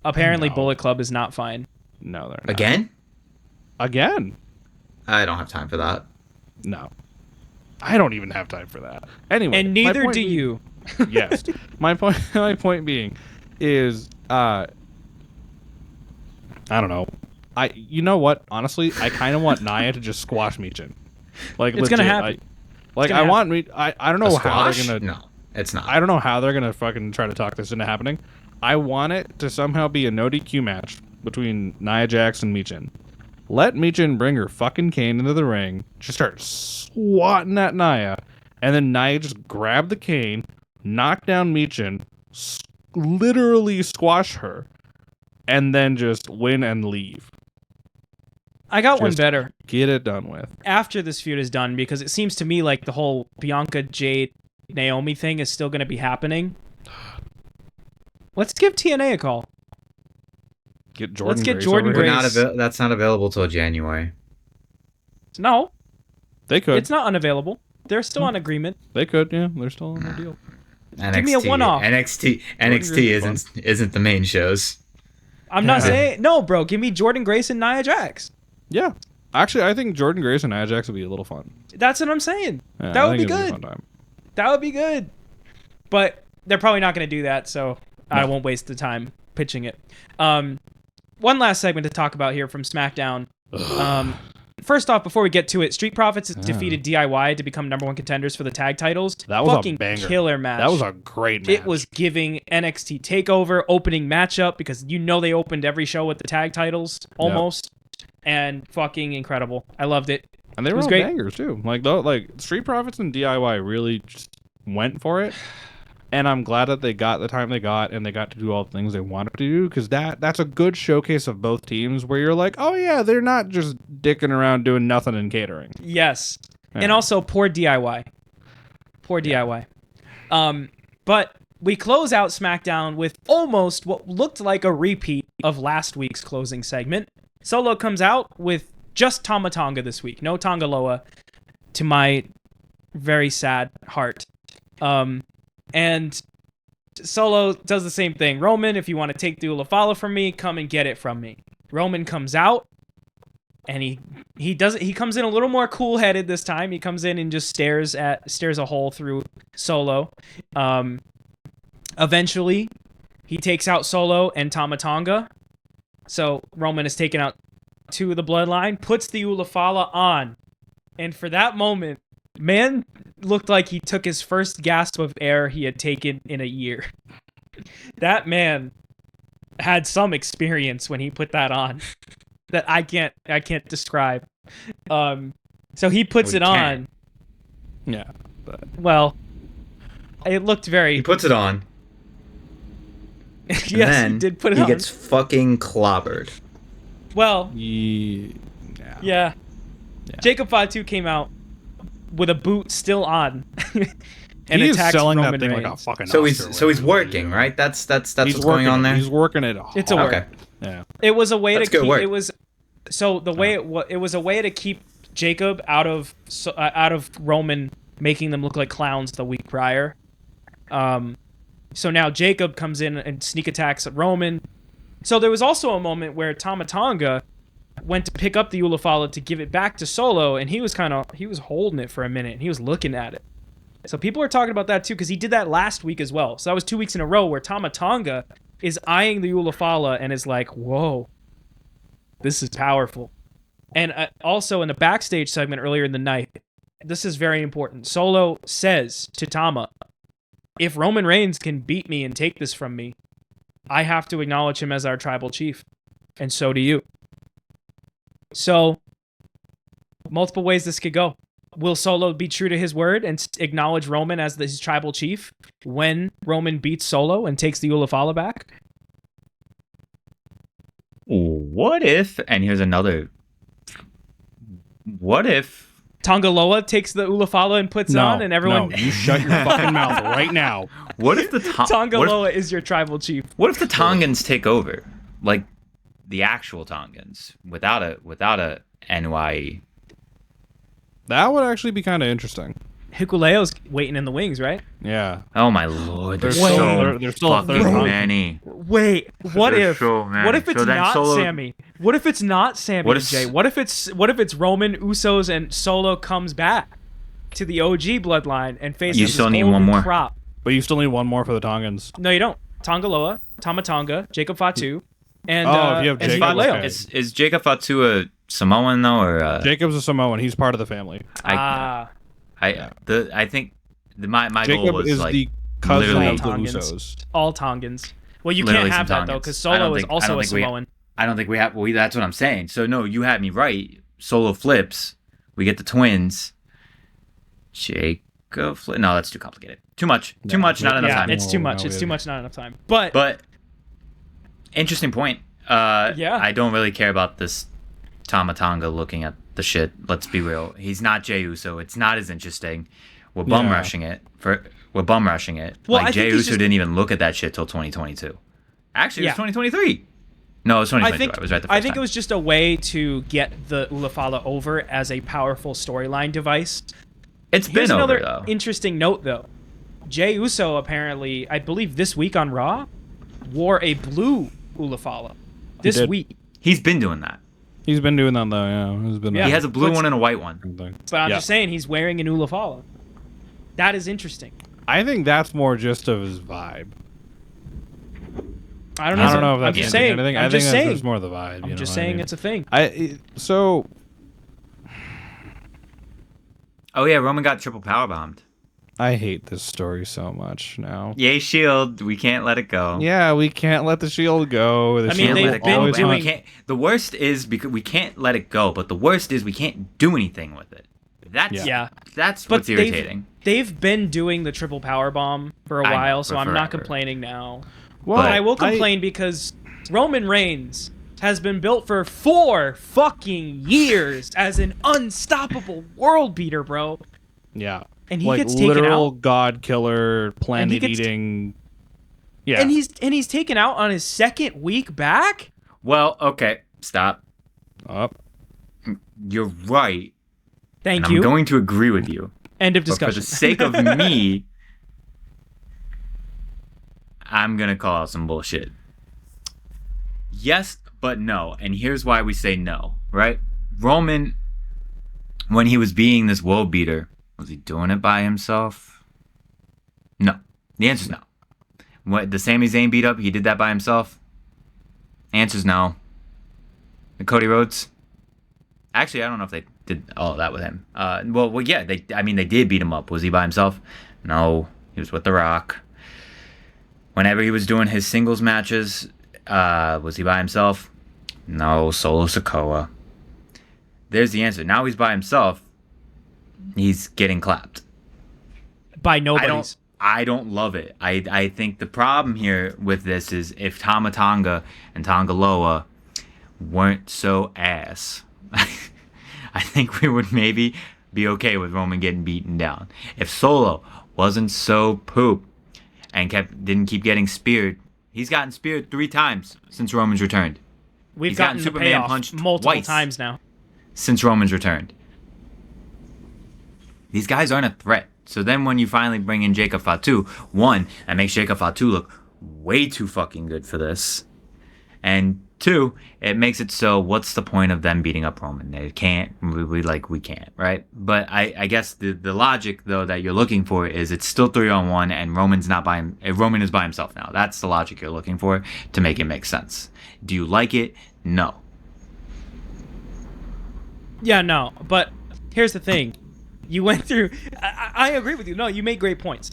Apparently, No. Bullet Club is not fine. No, they're not. Again? I don't have time for that. No. I don't even have time for that. Anyway, And my neither point do being- you. Yes. My point being is I don't know. You know what? Honestly, I kind of want Nia to just squash Michin. Like It's gonna legit, happen. Like gonna I want I don't know A how squash? they're gonna No, it's not. I don't know how they're gonna fucking try to talk this into happening. I want it to somehow be a no DQ match between Nia Jax and Michin. Let Michin bring her fucking cane into the ring, just start swatting at Nia, and then Nia just grab the cane, knock down Michin, literally squash her, and then just win and leave. I got one Just- better. Get it done with. After this feud is done, because it seems to me like the whole Bianca, Jade, Naomi thing is still going to be happening. Let's give TNA a call. Get Jordan. get Grace Jordan over here. Grace. That's not available till January. No, They could. it's not unavailable. They're still on agreement. They could. Yeah, they're still on the deal. NXT, me a one-off. NXT Grace is isn't the main shows. I'm not saying no, bro. Give me Jordan Grace and Nia Jax. Yeah. Actually, I think Jordan Grace and Nia Jax would be a little fun. That's what I'm saying. Yeah, That I would think be it'd good. a fun time. That would be good. But they're probably not going to do that, so I No. won't waste the time pitching it. One last segment to talk about here from SmackDown. First off, before we get to it, Street Profits defeated DIY to become #1 contenders for the tag titles. That was fucking a banger. killer match. That was a great match. It was giving NXT Takeover opening matchup because you know they opened every show with the tag titles almost, and fucking incredible. I loved it. and they it were was all great. bangers too. Like Street Profits and DIY really just went for it. And I'm glad that they got the time they got and they got to do all the things they wanted to do because that's a good showcase of both teams where you're like, oh yeah, they're not just dicking around doing nothing in catering. Yes. Yeah. And also poor DIY. Poor DIY. But we close out SmackDown with almost what looked like a repeat of last week's closing segment. Solo comes out with just Tama Tonga this week. No Tonga Loa, to my very sad heart. And Solo does the same thing. Roman, if you want to take the Ulafala from me, come and get it from me. Roman comes out, and he comes in a little more cool-headed this time. He comes in and just stares a hole through Solo. Eventually, he takes out Solo and Tama Tonga. So Roman has taken out two of the bloodline, puts the Ulafala on, and for that moment, man looked like he took his first gasp of air he had taken in a year. That man had some experience when he put that on that I can't describe. So he puts We it can. on. Yeah. But Well, it looked very. He puts it on. Yes, and he did put it he on. gets fucking clobbered. Well, yeah. yeah. Jacob Fatu came out, with a boot still on. And He is attacks selling Roman that thing Reigns. like a fucking. So Oscar he's winner. working, right? That's He's what's going on there. He's working it. It's a work. Okay. Yeah. It was a way That's to good keep. work. It was so the way it was a way to keep Jacob out of Roman making them look like clowns the week prior. So now Jacob comes in and sneak attacks at Roman. So there was also a moment where Tama Tonga went to pick up the Ulafala to give it back to Solo, and he was holding it for a minute and he was looking at it. So people are talking about that too, because he did that last week as well. So that was 2 weeks in a row where Tama Tonga is eyeing the Ulafala and is like, whoa, this is powerful. And also in the backstage segment earlier in the night, this is very important. Solo says to Tama, if Roman Reigns can beat me and take this from me, I have to acknowledge him as our tribal chief. And so do you. So, multiple ways this could go. Will Solo be true to his word and acknowledge Roman as his tribal chief when Roman beats Solo and takes the Ulafala back? What if? And here's another. What if? Tongaloa takes the Ulafala and puts on, and everyone. No, you shut your fucking mouth right now. What if the Tongaloa is your tribal chief? What if the Tongans take over, like the actual Tongans, without a NYE? That would actually be kind of interesting. Hikuleo's waiting in the wings, right? Yeah. Oh my lord, there's There's so still a third fucking Tongan. many. Wait, what There's if? so many. What if it's So then not Solo- Sammy? What if it's not Sammy What and if- Jay? What if it's Roman, Usos, and Solo comes back to the OG bloodline and faces You this still need one golden more. crop? But you still need one more for the Tongans. No, you don't. Tongaloa, Tama Tonga, Jacob Fatu, and if you have and Jacob, Hikuleo. okay. Is Jacob Fatu a Samoan though, or Jacob's a Samoan. He's part of the family. I think my goal Jacob was is like the cousin literally- of the Tongans. Usos. All Tongans. Well, you Literally can't have some that though, Tongans. because I don't Solo is think- I also don't a think we- Samoan. I don't think we have. Well, that's what I'm saying. So no, you had me right. Solo flips. We get the twins. Jacob flip. No, that's too complicated. Too much. Too much. Not enough Yeah, time. it's too much. No, It's we too haven't. much. Not enough time. But But interesting point. Yeah. I don't really care about this Tama Tonga looking at the shit. Let's be real. He's not Jey Uso. It's not as interesting. We're bum Yeah. rushing it. We're bum rushing it. Well, I like Jey think he's Uso just- didn't even look at that shit till 2022. Actually, it Yeah. was 2023. No, it was 2023. I think I was right the first I think time. it was just a way to get the Ulafala over as a powerful storyline device. It's Here's been another over though. interesting note, though. Jey Uso apparently, I believe this week on Raw, wore a blue Ulafala. This did. week. He's been doing that. He's been doing that though. Yeah. He's been. Yeah. He has a blue But- one and a white one. But I'm Yeah. just saying he's wearing an Ulafala. That is interesting. I think that's more just of his vibe. I don't know. I don't know if I'm that's just saying. anything. I'm I think just that's saying. just more the vibe. I'm just saying it's a thing. So Oh yeah, Roman got triple power bombed. I hate this story so much now. Yay, Shield. We can't let it go. Yeah, we can't let the shield go. The I mean, shield Can't they've let will it been go. always And we doing- can't. The worst is because we can't let it go, but the worst is we can't do anything with it. That's Yeah. That's But what's irritating. They've been doing the triple power bomb for a I know, while, so for I'm not forever. complaining now. Well, But I will complain because Roman Reigns has been built for 4 fucking years as an unstoppable world beater, bro. Yeah. And he like gets taken literal out. god killer, planet gets- eating. Yeah. And he's taken out on his second week back? Well, okay, stop. Up. You're right, Thank and you. I'm going to agree with you. End of But for discussion. the sake of me, I'm gonna call out some bullshit. Yes, but no. And here's why we say no, right? Roman, when he was being this world beater, was he doing it by himself? No. The answer's no. What the Sami Zayn beat up, he did that by himself? Answer's no. The Cody Rhodes? Actually, I don't know if they did all of that with him. Well, yeah, they did beat him up. Was he by himself? No, he was with The Rock. Whenever he was doing his singles matches, was he by himself? No, Solo Sikoa. There's the answer. Now he's by himself. He's getting clapped. By nobody's. I don't love it. I think the problem here with this is if Tama Tonga and Tongaloa weren't so ass, I think we would maybe be okay with Roman getting beaten down. If Solo wasn't so poop and didn't keep getting speared, he's gotten speared 3 times since Roman's returned. We've gotten the payoff multiple times now since Roman's returned. These guys aren't a threat. So then when you finally bring in Jacob Fatu, one, that makes Jacob Fatu look way too fucking good for this. And 2, it makes it so what's the point of them beating up Roman? They can't. We can't, right? But I guess the logic, though, that you're looking for is it's still 3-on-1 and Roman is by himself now. That's the logic you're looking for to make it make sense. Do you like it? No. Yeah, no. But here's the thing. You went through. I agree with you. No, you made great points.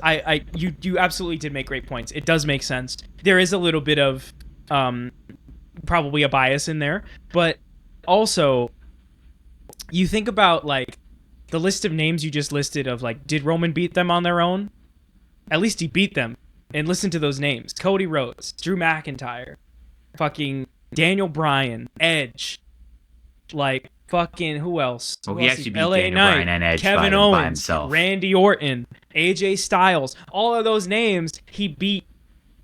You absolutely did make great points. It does make sense. There is a little bit of probably a bias in there, but also you think about like the list of names you just listed of like, did Roman beat them on their own? At least he beat them. And listen to those names: Cody Rhodes, Drew McIntyre, fucking Daniel Bryan, Edge, like. Fucking who else? Well, he actually beat LA Daniel Knight, Bryan and Edge Kevin by Owens, himself. Randy Orton, AJ Styles. All of those names he beat.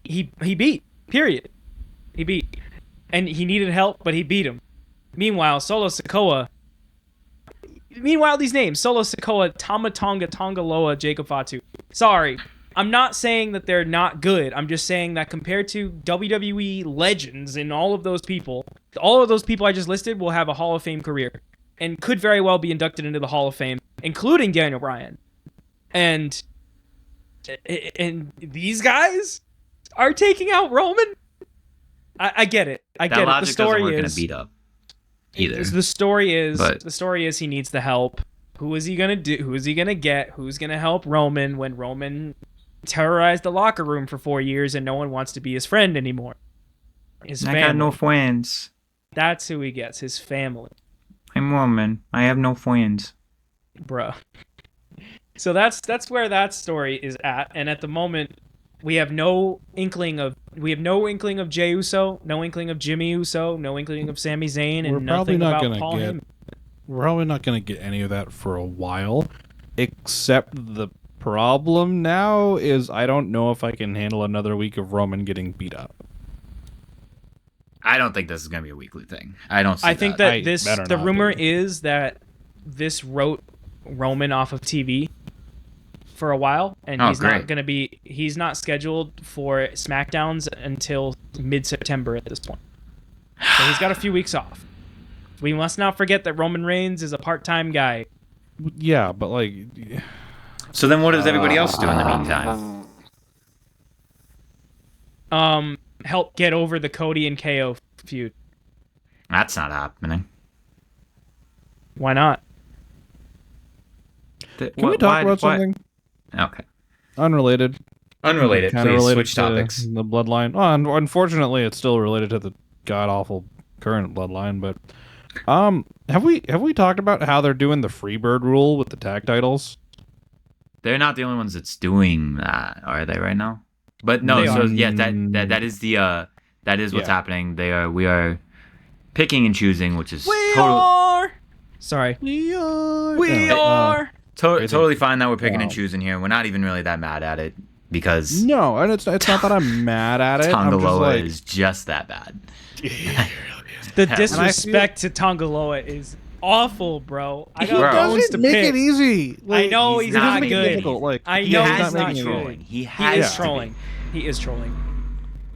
He beat. Period. He beat. And he needed help, but he beat him. Meanwhile, Solo Sikoa. These names: Solo Sikoa, Tama Tonga, Tonga Loa, Jacob Fatu. Sorry. I'm not saying that they're not good. I'm just saying that compared to WWE legends and all of those people I just listed will have a Hall of Fame career and could very well be inducted into the Hall of Fame, including Daniel Bryan. And these guys are taking out Roman? I get it. I get it. The story doesn't work is in a beat up either. The story is he needs the help. Who is he gonna do? Who is he gonna get? Who's gonna help Roman when Roman terrorized the locker room for 4 years and no one wants to be his friend anymore? His family. I got no friends. That's who he gets. His family. I'm Roman. I have no friends. Bruh. So that's where that story is at. And at the moment, we have no inkling of Jey Uso, no inkling of Jimmy Uso, no inkling of Sami Zayn, and nothing about Paul Heyman. We're probably not going to get any of that for a while, except the problem now is I don't know if I can handle another week of Roman getting beat up. I don't think this is going to be a weekly thing. I don't see I think that the rumor is that this wrote Roman off of TV for a while, and he's not scheduled for SmackDowns until mid-September at this point. So he's got a few weeks off. We must not forget that Roman Reigns is a part-time guy. Yeah, but like... So then what does everybody else do in the meantime? Help get over the Cody and KO feud. That's not happening. Why not? Can we talk about something? Okay. Unrelated. Please switch to topics. The bloodline. Oh, unfortunately, it's still related to the god-awful current bloodline, but... have we talked about how they're doing the Freebird rule with the tag titles? They're not the only ones that's doing that, are they? Right now, but no. That is what's happening. We are picking and choosing, which is Sorry. We are. Totally fine that we're picking and choosing here. We're not even really that mad at it because no, and it's not that I'm mad at it. Tonga Loa is just that bad. The disrespect to Tonga Loa is awful, bro. He doesn't make it easy. I know he's not good. I know he's not trolling. He is trolling. He is trolling.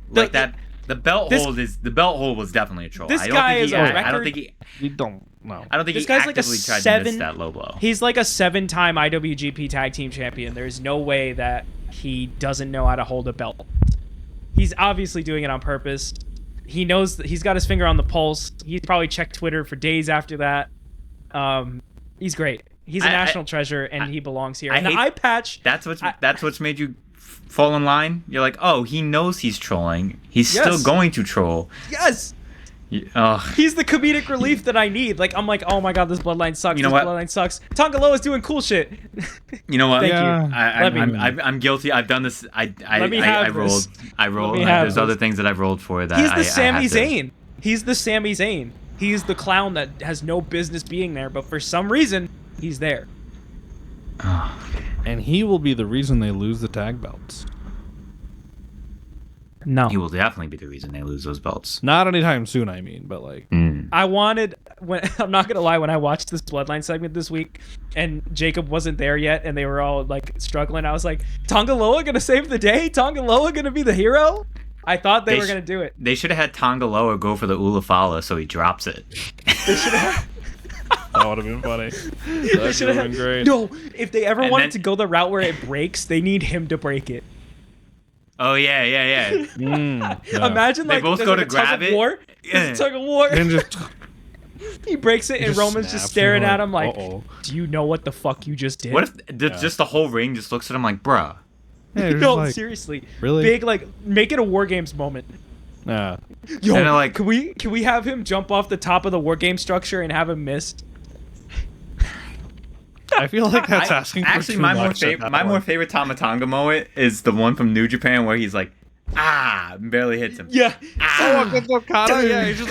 Like that. The belt hold was definitely a troll. This guy is a record. I don't think he. We don't know. I don't think this he guy's actively like tried to miss that low blow. He's like a 7-time IWGP Tag Team Champion. There's no way that he doesn't know how to hold a belt. He's obviously doing it on purpose. He knows that he's got his finger on the pulse. He's probably checked Twitter for days after that. He's great. He's a national treasure, and he belongs here. And the eye patch. That's what's made you fall in line. You're like, oh, he knows he's trolling. He's still going to troll. Yes. He's the comedic relief that I need. Like, I'm like, oh my god, this bloodline sucks. You know what? Bloodline sucks. Tonga Loa's doing cool shit. You know what? Thank you. I'm guilty. I've done this. I rolled. There's other things that I've rolled for that. He's the Sami Zayn. He's the Sami Zayn. He's the clown that has no business being there, but for some reason, he's there. and he will be the reason they lose the tag belts. No. He will definitely be the reason they lose those belts. Not anytime soon, I mean, but like, I wanted I'm not gonna lie, when I watched this Bloodline segment this week and Jacob wasn't there yet and they were all like struggling, I was like, Tonga Loa gonna save the day? Tonga Loa gonna be the hero? I thought they were gonna do it. They should have had Tonga Loa go for the Ulafala so he drops it. They should have. that would have been funny. That should have been great. No, if they ever And wanted then- to go the route where it breaks, they need him to break it. Oh yeah. Yeah. Imagine They like both there's go like to a tug grab of it. war. Yeah. There's a tug of war. And just He breaks it and just Roman's snaps, just staring you're at him like, uh-oh. do you know what the fuck you just did? What if just the whole ring just looks at him like, bruh? Yeah, you're just No, like, seriously. really? Big like make it a War Games moment. Yeah. Yo, And they're like- can we have him jump off the top of the War Game structure and have him miss? I feel like that's asking for Actually, too my much at that more point. favorite Tamatanga moment is the one from New Japan where he's like, and barely hits him. Yeah. Oh, against Okada? Yeah, he's just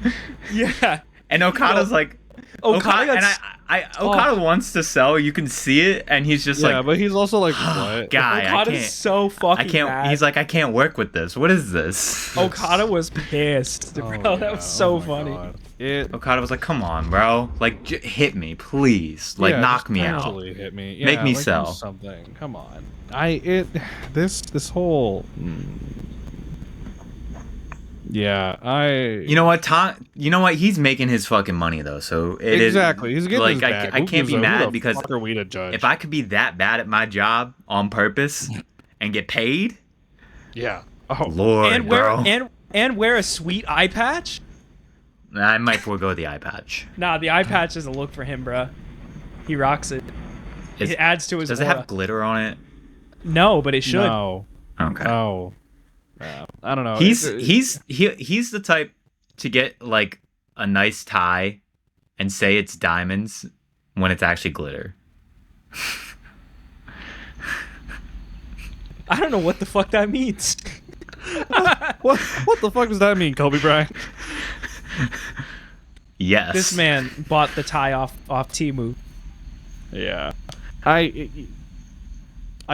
like, Yeah. And Okada's like, Okada got and Okada wants to sell. You can see it, and he's just yeah, like, but he's also like, what? guy, I Okada's can't. so fucking I can't. mad. He's like, I can't work with this. What is this? Okada was pissed, bro. Oh, that yeah. was so Oh my funny. God. It Okada was like, come on, bro. Like, hit me, please. Like, yeah, knock just me out. actually hit me. Make Yeah, me like, do sell. something. Come on. This whole. Yeah, You know what, You know what? He's making his fucking money though, so it is exactly. He's getting like his bag. I Who can't gives be a- who mad the because fuck are we to judge? if I could be that bad at my job on purpose and get paid, yeah. Oh, Lord, And wear bro, and wear a sweet eye patch? I might forego the eye patch. Nah, the eye patch is a look for him, bro. He rocks it. It adds to his Does aura. it have glitter on it? No, but it should. no. Okay. Oh. Yeah, I don't know. He's It's- he's the type to get like a nice tie and say it's diamonds when it's actually glitter. I don't know what the fuck that means. what the fuck does that mean, Kobe Bryant? Yes. This man bought the tie off Temu. Yeah. I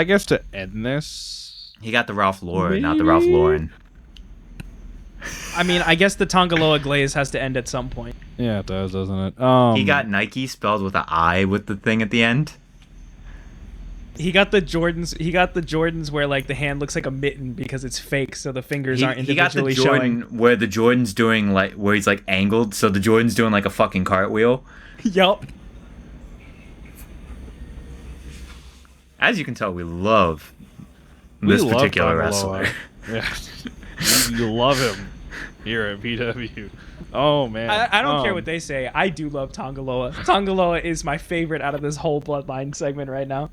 guess to end this. He got the Ralph Lauren, not the Ralph Lauren. I mean, I guess the Tongaloa glaze has to end at some point. Yeah, it does, doesn't it? He got Nike spelled with an I with the thing at the end. He got the Jordans where like the hand looks like a mitten because it's fake, so the fingers aren't He got the individually Jordan showing. where the Jordan's doing like where he's like angled, so the Jordan's doing like a fucking cartwheel. Yup. As you can tell, we love We this love particular Tongaloa. wrestler. Yeah. You love him here at PW. Oh man. I don't care what they say. I do love Tongaloa. Tongaloa is my favorite out of this whole Bloodline segment right now.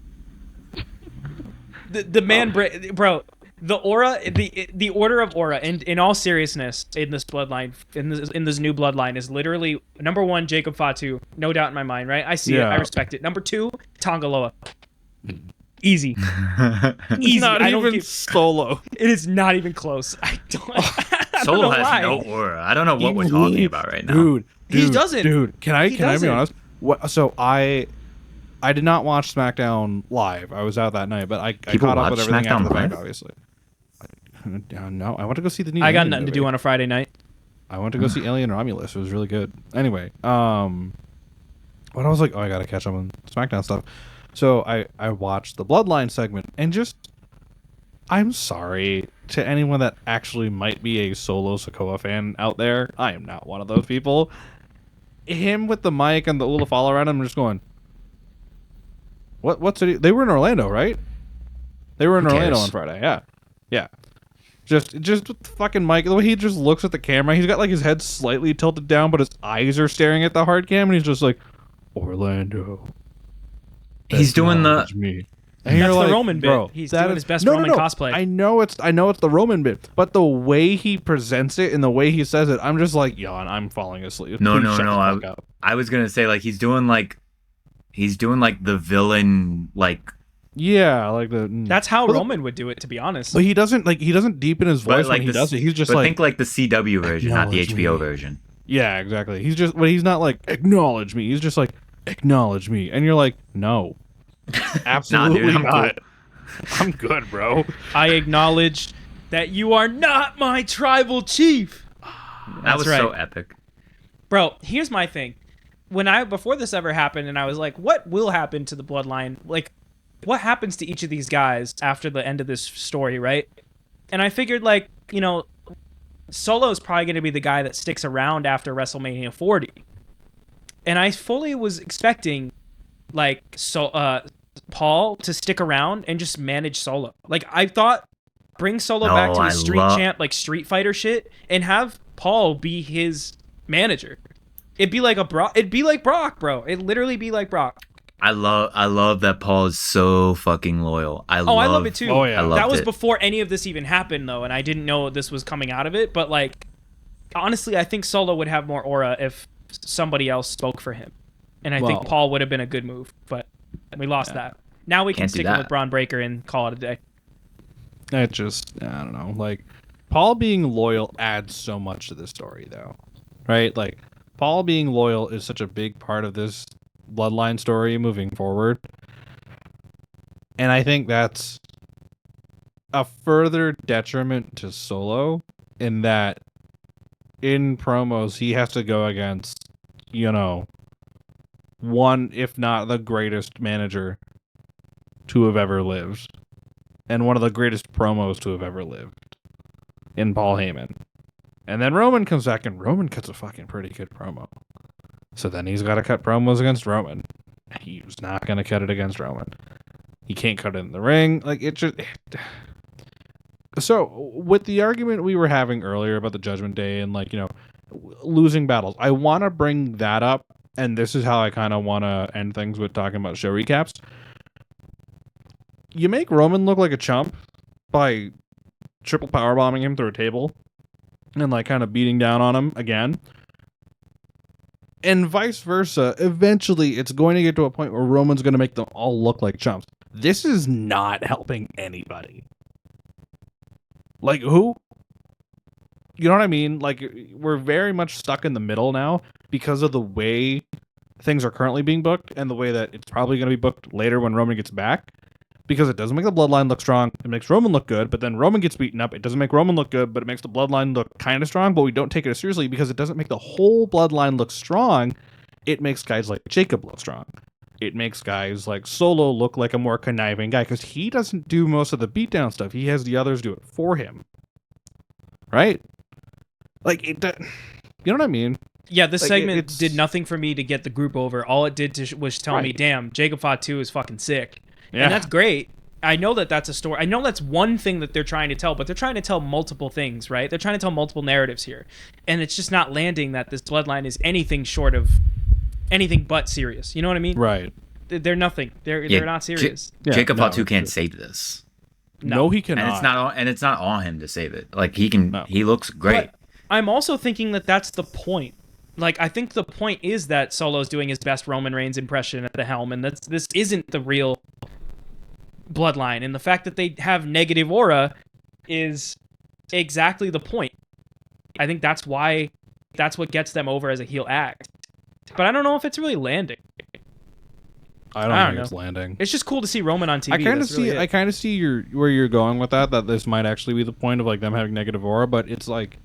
The man, bro. The aura, the order of aura, and in all seriousness, in this Bloodline, in this new Bloodline, is literally number one, Jacob Fatu, no doubt in my mind, right? I see it, Yeah. I respect it. Number two, Tongaloa. Easy. It's Easy. not I don't even give- solo. It is not even close. I don't. I don't Solo know has why. no aura. I don't know what we're talking about right now. Dude, He doesn't. Dude, can I He be doesn't. honest? So I did not watch SmackDown live. I was out that night, but I People caught up watch with everything SmackDown after the fact, live? obviously. No, I went to go see the new. I got Alien nothing to movie. do on a Friday night. I went to go see Alien Romulus. It was really good. Anyway, when I was like, oh, I gotta catch up on SmackDown stuff. So I watched the Bloodline segment and just, I'm sorry to anyone that actually might be a Solo Sokoa fan out there. I am not one of those people. Him with the mic and the Ulafala around him, I'm just going, what city? They were in Orlando, right? They were in Who Orlando cares? on Friday. Yeah. Just with the fucking mic, the way he just looks at the camera, he's got like his head slightly tilted down, but his eyes are staring at the hard cam, and he's just like, Orlando. He's doing the Acknowledge me. And That's you're the like, Roman bit. bro, He's that doing is- his best no, Roman no, no. cosplay. I know it's the Roman bit, but the way he presents it and the way he says it, I'm just like, yawn, I'm falling asleep. No, Please no, shut no, the fuck up. I was gonna say like he's doing like the villain like Yeah, like the. That's how Well, Roman would do it, to be honest. But he doesn't deepen his but voice like when he the- does it. He's just but like, think like the CW version, not the Acknowledge HBO me. version. yeah, exactly. He's not like acknowledge me. He's just like acknowledge me, and you're like, no, Absolutely dude, I'm not. cool. I'm good, bro. I acknowledge that you are not my tribal chief. That That's was right. so epic. Bro, here's my thing. Before this ever happened, and I was like, what will happen to the bloodline? Like, what happens to each of these guys after the end of this story, right? And I figured, like, Solo is probably going to be the guy that sticks around after WrestleMania 40. And I fully was expecting, like, Paul to stick around and just manage Solo. Like, I thought, bring Solo back to his champ, like, Street Fighter shit, and have Paul be his manager. It'd be like Brock, bro. It'd literally be like Brock. I love that Paul is so fucking loyal. I love it too. Oh, yeah. That was before any of this even happened, though, and I didn't know this was coming out of it. But, like, honestly, I think Solo would have more aura if somebody else spoke for him. And I think Paul would have been a good move, but we lost that. Now we can stick it with Braun Breaker and call it a day. It just, I don't know. Like, Paul being loyal adds so much to this story, though. Right? Like, Paul being loyal is such a big part of this bloodline story moving forward. And I think that's a further detriment to Solo in that in promos he has to go against, one, if not the greatest manager to have ever lived. And one of the greatest promos to have ever lived in Paul Heyman. And then Roman comes back, and Roman cuts a fucking pretty good promo. So then he's got to cut promos against Roman. He's not going to cut it against Roman. He can't cut it in the ring. Like, it just... So, with the argument we were having earlier about the Judgment Day and, like, losing battles, I want to bring that up, and this is how I kind of want to end things with talking about show recaps. You make Roman look like a chump by triple powerbombing him through a table and, like, kind of beating down on him again. And vice versa. Eventually, it's going to get to a point where Roman's going to make them all look like chumps. This is not helping anybody. Like, who? You know what I mean? Like, we're very much stuck in the middle now because of the way things are currently being booked and the way that it's probably going to be booked later when Roman gets back. Because it doesn't make the bloodline look strong. It makes Roman look good, but then Roman gets beaten up. It doesn't make Roman look good, but it makes the bloodline look kind of strong, but we don't take it as seriously because it doesn't make the whole bloodline look strong. It makes guys like Jacob look strong. It makes guys like Solo look like a more conniving guy because he doesn't do most of the beatdown stuff. He has the others do it for him. Right? Like, you know what I mean? Yeah, this segment did nothing for me to get the group over. All it did was tell me, damn, Jacob Fatu is fucking sick. Yeah. And that's great. I know that that's a story. I know that's one thing that they're trying to tell, but they're trying to tell multiple things, right? They're trying to tell multiple narratives here. And it's just not landing that this bloodline is anything short of anything but serious. You know what I mean? Right. They're nothing. They're not serious. Jacob Fatu can't save this. No, he cannot. And it's not on him to save it. Like, he can. No. He looks great. But I'm also thinking that that's the point. Like, I think the point is that Solo's doing his best Roman Reigns impression at the helm, and this isn't the real bloodline. And the fact that they have negative aura is exactly the point. I think that's what gets them over as a heel act. But I don't know if it's really landing. I don't think it's landing. It's just cool to see Roman on TV. I kind of see where you're going with that this might actually be the point of, like, them having negative aura, but it's like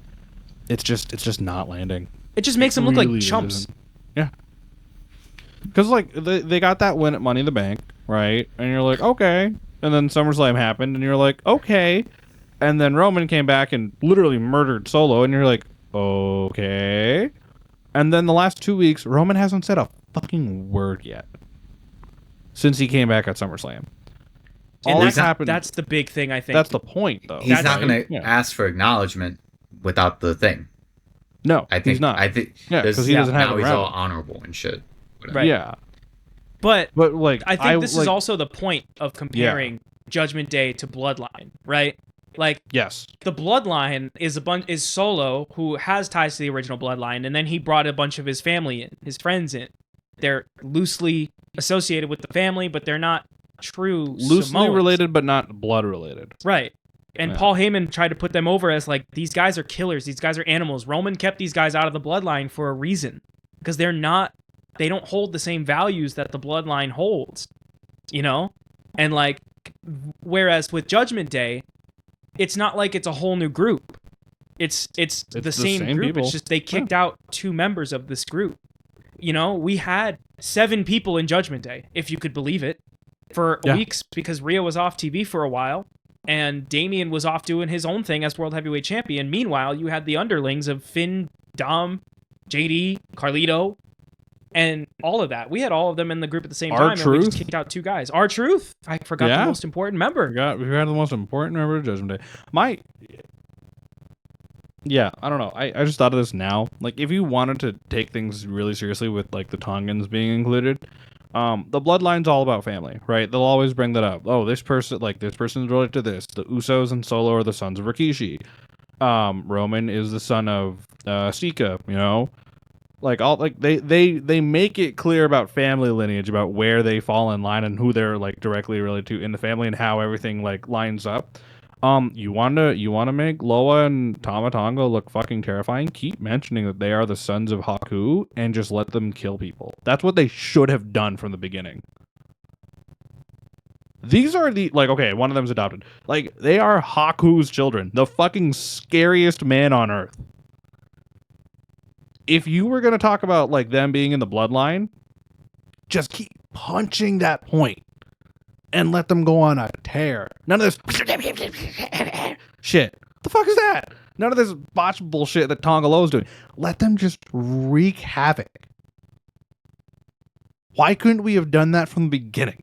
it's just not landing. It just makes them look like chumps. Isn't. Yeah. Because, like, they got that win at Money in the Bank, right? And you're like, okay. And then SummerSlam happened, and you're like, okay. And then Roman came back and literally murdered Solo, and you're like, okay. And then the last 2 weeks, Roman hasn't said a fucking word yet since he came back at SummerSlam. And that's the big thing, I think. That's the point, though. He's not going to ask for acknowledgement without the thing. No, he's not. I think because he doesn't have it. Now he's all honorable and shit. Whatever. Right. Yeah. But like, I think this is also the point of comparing Judgment Day to Bloodline, right? Like, yes, the Bloodline is Solo, who has ties to the original Bloodline, and then he brought a bunch of his family in, his friends in. They're loosely associated with the family, but they're not true loosely Samoans. Related, but not blood related. Right. And Paul Heyman tried to put them over as, like, these guys are killers, these guys are animals. Roman kept these guys out of the Bloodline for a reason, because they don't hold the same values that the Bloodline holds. you know? And like, whereas with Judgment Day, it's not like it's a whole new group. It's the same group. people. It's just they kicked out 2 members of this group. You know, we had 7 people in Judgment Day, if you could believe it, for weeks because Rhea was off TV for a while and Damian was off doing his own thing as World Heavyweight Champion. Meanwhile, you had the underlings of Finn, Dom, JD, Carlito, and all of that. We had all of them in the group at the same time, and we just kicked out 2 guys. R-Truth, I forgot the most important member. We got the most important member of Judgment Day. Yeah, I don't know. I just thought of this now. Like, if you wanted to take things really seriously with, like, the Tongans being included, the bloodline's all about family, right? They'll always bring that up. Oh, this person's related to this. The Usos and Solo are the sons of Rikishi. Roman is the son of Sika, you know? Like, they make it clear about family lineage, about where they fall in line and who they're, like, directly related to in the family and how everything, like, lines up. You wanna make Loa and Tama Tonga look fucking terrifying? Keep mentioning that they are the sons of Haku and just let them kill people. That's what they should have done from the beginning. These are okay, one of them's adopted. Like, they are Haku's children, the fucking scariest man on earth. If you were gonna talk about, like, them being in the bloodline, just keep punching that point. And let them go on a tear. None of this shit. The fuck is that? None of this botch bullshit that Tonga Loa's doing. Let them just wreak havoc. Why couldn't we have done that from the beginning?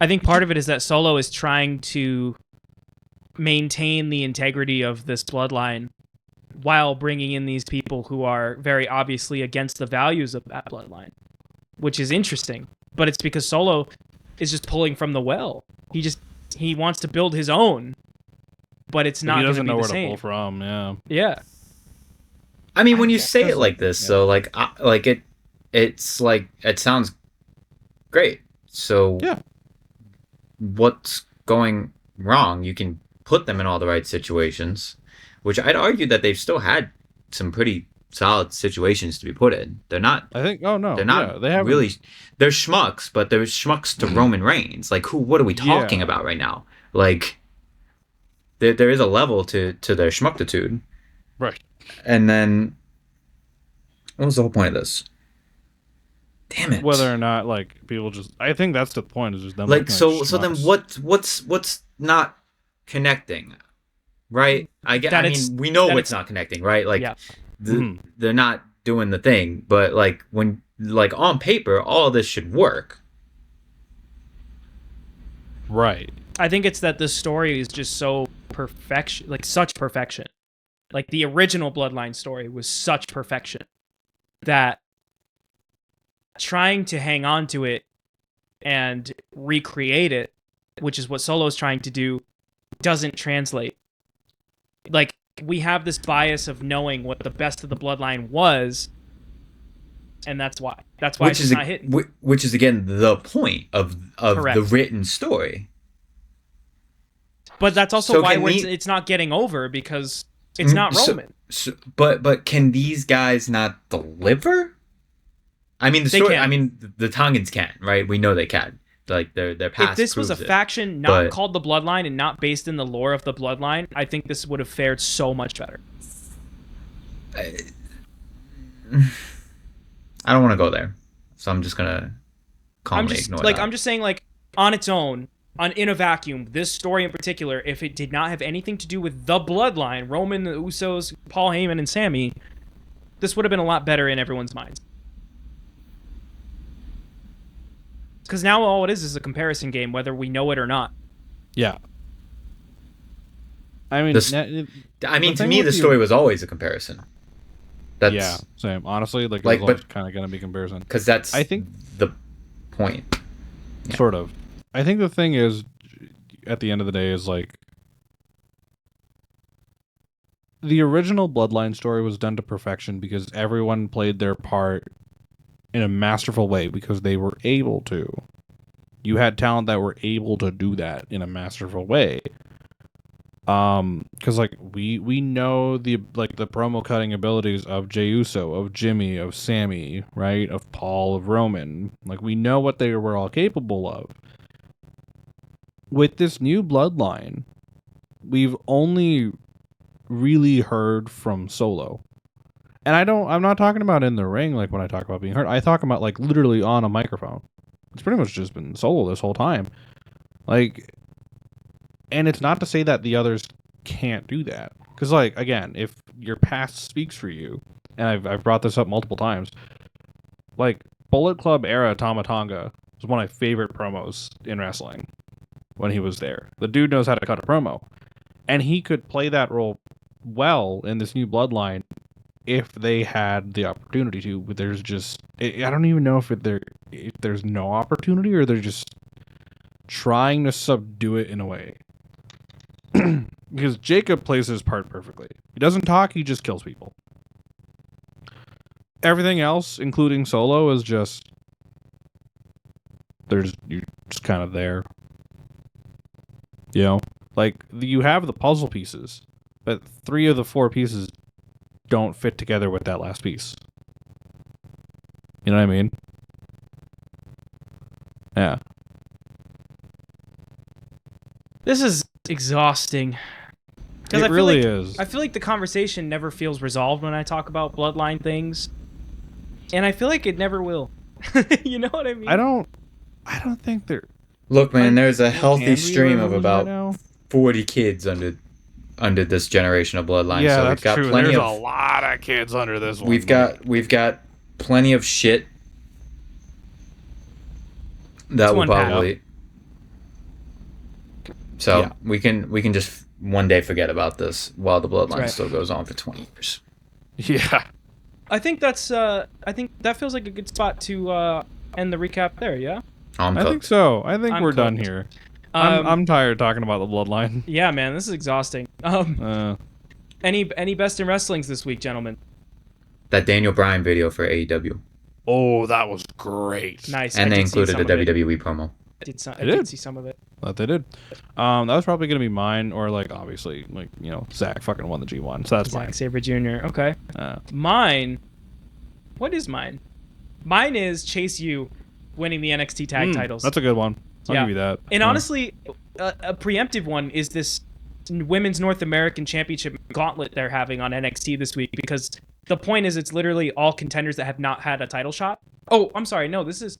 I think part of it is that Solo is trying to maintain the integrity of this bloodline while bringing in these people who are very obviously against the values of that bloodline, which is interesting. But it's because Solo is just pulling from the well. He wants to build his own, but it's not. He doesn't know where to pull from. Yeah. Yeah. I mean, when you say it like this, so like it's like it sounds great. So yeah, what's going wrong? You can put them in all the right situations, which I'd argue that they've still had some pretty solid situations to be put in. They're not. I think. Oh no, they're not. Yeah, they have really. They're schmucks, but they're schmucks to Roman Reigns. Like, who? What are we talking about right now? Like, there is a level to their schmuctitude, right? And then, what was the whole point of this? Damn it! Whether or not like people just, I think that's the point. Is just them. Like, so then what's not connecting, right? I mean, we know what's not connecting, right? Like. Yeah. They're not doing the thing, but like when like on paper all of this should work, right? I think it's that the story is just so perfection, like such perfection. Like the original Bloodline story was such perfection that trying to hang on to it and recreate it, which is what Solo's trying to do, doesn't translate. Like, we have this bias of knowing what the best of the bloodline was, and that's why it's not hitting. Which is again the point of the written story. But that's also why it's not getting over, because it's not Roman. But can these guys not deliver? I mean, the story. I mean, the Tongans can, right? We know they can. Like their past. If this was a faction not called the Bloodline and not based in the lore of the Bloodline, I think this would have fared so much better. I don't want to go there, so I'm just gonna calmly ignore that. I'm just saying, like, on its own, in a vacuum, this story in particular, if it did not have anything to do with the Bloodline, Roman, the Usos, Paul Heyman, and Sami, this would have been a lot better in everyone's minds. Because now all it is a comparison game, whether we know it or not. Yeah. I mean, to me, the story was always a comparison. Yeah, same. Honestly, like it was kind of gonna be comparison. Because that's, I think, the point. Yeah. Sort of. I think the thing is, at the end of the day, is like the original Bloodline story was done to perfection because everyone played their part in a masterful way because they were able to. You had talent that were able to do that in a masterful way. Because like we know the promo cutting abilities of Jey Uso, of Jimmy, of Sammy, right, of Paul, of Roman. Like we know what they were all capable of. With this new bloodline, we've only really heard from Solo. And I'm not talking about in the ring like when I talk about being heard. I talk about like literally on a microphone. It's pretty much just been Solo this whole time. Like, and it's not to say that the others can't do that. Because, like, again, if your past speaks for you, and I've brought this up multiple times, like, Bullet Club era Tama Tonga was one of my favorite promos in wrestling when he was there. The dude knows how to cut a promo. And he could play that role well in this new bloodline if they had the opportunity to. But there's just... I don't even know if there's no opportunity or they're just trying to subdue it in a way. Because Jacob plays his part perfectly. He doesn't talk, he just kills people. Everything else, including Solo, is just... you're just kind of there. You know? Like, you have the puzzle pieces, but 3 of the 4 pieces don't fit together with that last piece. You know what I mean? Yeah. This is exhausting. It really is. I feel like the conversation never feels resolved when I talk about bloodline things. And I feel like it never will. You know what I mean? I don't think they're... Look, man, there's a healthy Can we stream of remove about right now? 40 kids under this generation of bloodline. Yeah, so that's we've got true. plenty There's of a lot of kids under this one. we've got plenty of shit that will unpack. probably. So Yeah. we can just one day forget about this while the bloodline right. still goes on for 20 years. Yeah. I think that feels like a good spot to end the recap there, yeah? I'm I think cooked. so. I think I'm we're done cooked. here. I'm tired talking about the bloodline. Yeah, man, this is exhausting. Any best in wrestlings this week, gentlemen? That Daniel Bryan video for AEW. Oh, that was great. Nice. And I they did see included some a of it. WWE promo. I did see some of it. That they did. That was probably gonna be mine, or like obviously, like Zach fucking won the G1, so that's Zack fine. Sabre Jr. Okay. Mine. What is mine? Mine is Chase U winning the NXT tag titles. That's a good one. I'll Yeah. give you that. And Yeah. honestly, a preemptive one is this Women's North American Championship gauntlet they're having on NXT this week, because the point is it's literally all contenders that have not had a title shot. Oh, I'm sorry. No, this is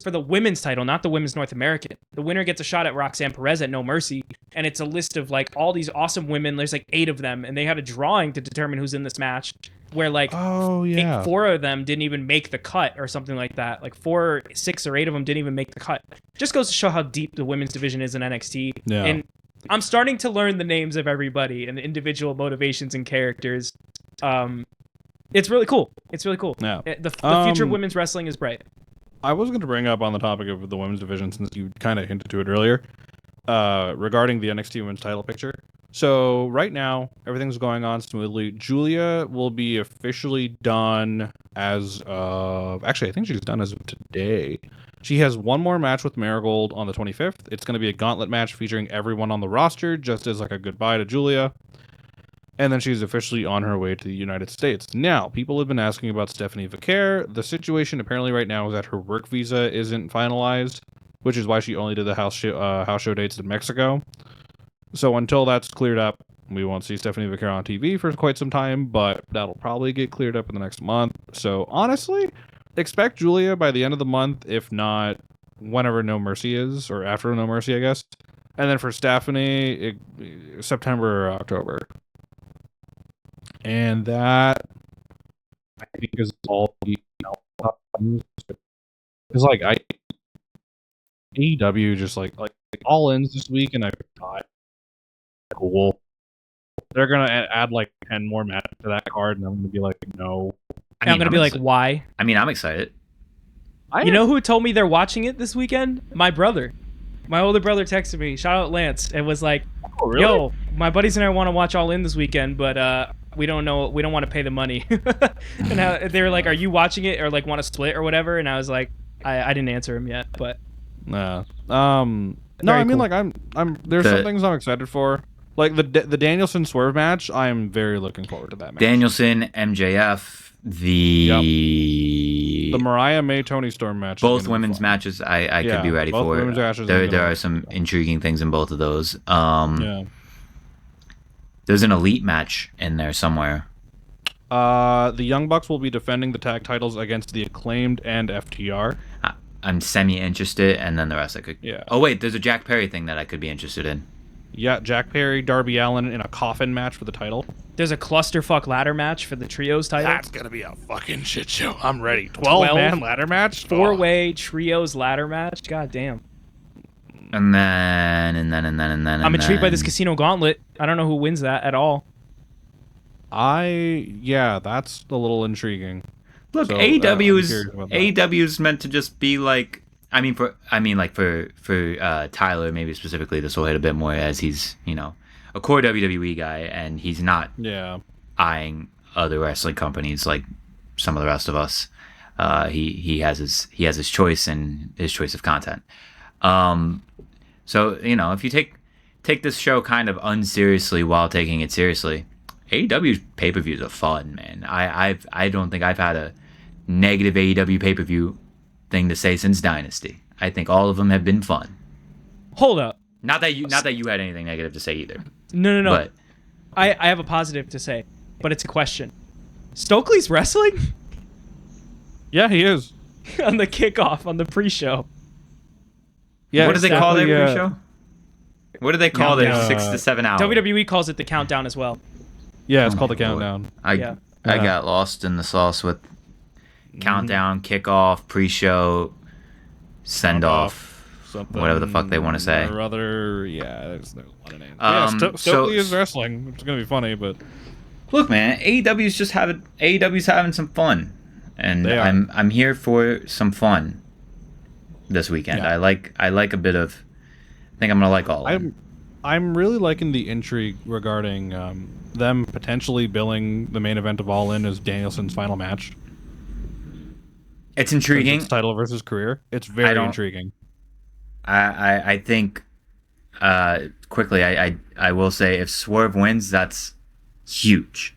for the women's title, not the Women's North American. The winner gets a shot at Roxanne Perez at No Mercy, and it's a list of like all these awesome women. There's like 8 of them, and they have a drawing to determine who's in this match, where like Oh yeah. 4 of them didn't even make the cut or something like that. Like 4, 6, or 8 of them didn't even make the cut. Just goes to show how deep the women's division is in NXT. Yeah. And I'm starting to learn the names of everybody and the individual motivations and characters. It's really cool. It's really cool. Yeah. The future of women's wrestling is bright. I was going to bring up on the topic of the women's division, since you kind of hinted to it earlier, regarding the NXT women's title picture. So right now, everything's going on smoothly. Julia will be officially done as of... Actually, I think she's done as of today. She has one more match with Marigold on the 25th. It's going to be a gauntlet match featuring everyone on the roster, just as like a goodbye to Julia. And then she's officially on her way to the United States. Now, people have been asking about Stephanie Vaquer. The situation apparently right now is that her work visa isn't finalized, which is why she only did the house show dates in Mexico. So until that's cleared up, we won't see Stephanie Vaquer on TV for quite some time, but that'll probably get cleared up in the next month. So honestly, expect Julia by the end of the month, if not whenever No Mercy is, or after No Mercy, I guess. And then for Stephanie, September or October. And that, I think, is all the because AEW just like all ins this week, and I thought, cool. They're gonna add like 10 more matches to that card, and I'm gonna be like, no. I'm gonna be like, why? I mean, I'm excited. You know who told me they're watching it this weekend? My brother. My older brother texted me. Shout out Lance. It was like, Oh, really? yo, my buddies and I want to watch All In this weekend, but we don't know. We don't want to pay the money. And they were like, are you watching it or like want to split or whatever? And I was like, I didn't answer him yet, but Nah. No, Very I mean cool. like I'm there's some things I'm excited for. Like the Danielson Swerve match, I'm very looking forward to that match. Danielson, MJF, the Mariah May Tony Storm match. both women's matches I could be ready both for. women's matches There are some intriguing things in both of those. Yeah. There's an elite match in there somewhere. The Young Bucks will be defending the tag titles against the Acclaimed and FTR. I'm semi-interested, and then the rest I could... Yeah. Oh, wait, there's a Jack Perry thing that I could be interested in. Yeah, Jack Perry, Darby Allin in a coffin match for the title. There's a clusterfuck ladder match for the trios title. That's gonna be a fucking shit show. I'm ready. 12-man ladder match? Four-way trios ladder match? God damn. And then... I'm intrigued by this casino gauntlet. I don't know who wins that at all. Yeah, that's a little intriguing. Look, So, AEW's meant to just be like... for Tyler, maybe specifically, this will hit a bit more as he's, a core WWE guy, and he's not eyeing other wrestling companies like some of the rest of us. He has his choice and his choice of content. So if you take this show kind of unseriously while taking it seriously, AEW's pay-per-views are fun, man. I don't think I've had a negative AEW pay-per-view thing to say since Dynasty. I think all of them have been fun. Hold up. Not that you had anything negative to say either. No. But I have a positive to say, but it's a question. Stokely's wrestling? Yeah, he is. On the kickoff, on the pre-show. Yeah, what do they call their pre-show? What do they call their Countdown. 6 to 7 hours? WWE calls it the countdown as well. Yeah, it's called the my Lord. Countdown. I got lost in the sauce with countdown, kickoff, pre-show, send-off, whatever the fuck they want to say. Or other, there's a lot of names. Stokely is wrestling, which is gonna be funny, but look, man, AEW's having some fun, and I'm here for some fun this weekend. Yeah. I like a bit of. I think I'm gonna like all of them. I'm really liking the intrigue regarding them potentially billing the main event of All In as Danielson's final match. It's intriguing. It's title versus career. It's very intriguing. I think quickly I will say if Swerve wins, that's huge.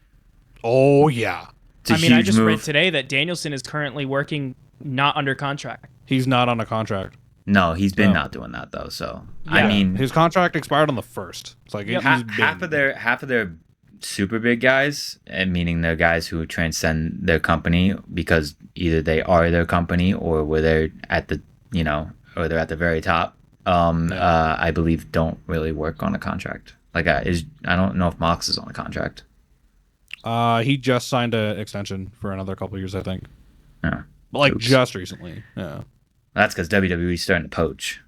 Oh yeah. It's a huge I just move. read today that Danielson is currently working not under contract. He's not on a contract. No, he's been not doing that though. So I mean, his contract expired on the 1st. It's like half of their super big guys, and meaning they're guys who transcend their company because either they are their company or they're at the or they're at the very top. I believe don't really work on a contract. Like I don't know if Mox is on a contract. He just signed an extension for another couple years, I think. Yeah, like just recently. Yeah. That's because WWE's starting to poach.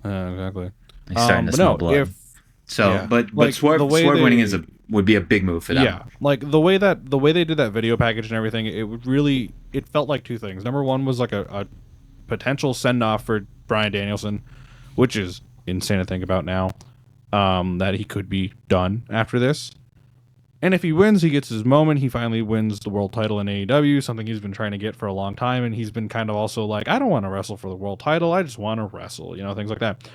Exactly. He's starting to smell blood. But Swerve winning would be a big move for them. Yeah, like the way they did that video package and everything, it felt like two things. Number one was like a potential send off for Bryan Danielson, which is insane to think about now. That he could be done after this. And if he wins, he gets his moment. He finally wins the world title in AEW, something he's been trying to get for a long time. And he's been kind of also like, I don't want to wrestle for the world title. I just want to wrestle, things like that.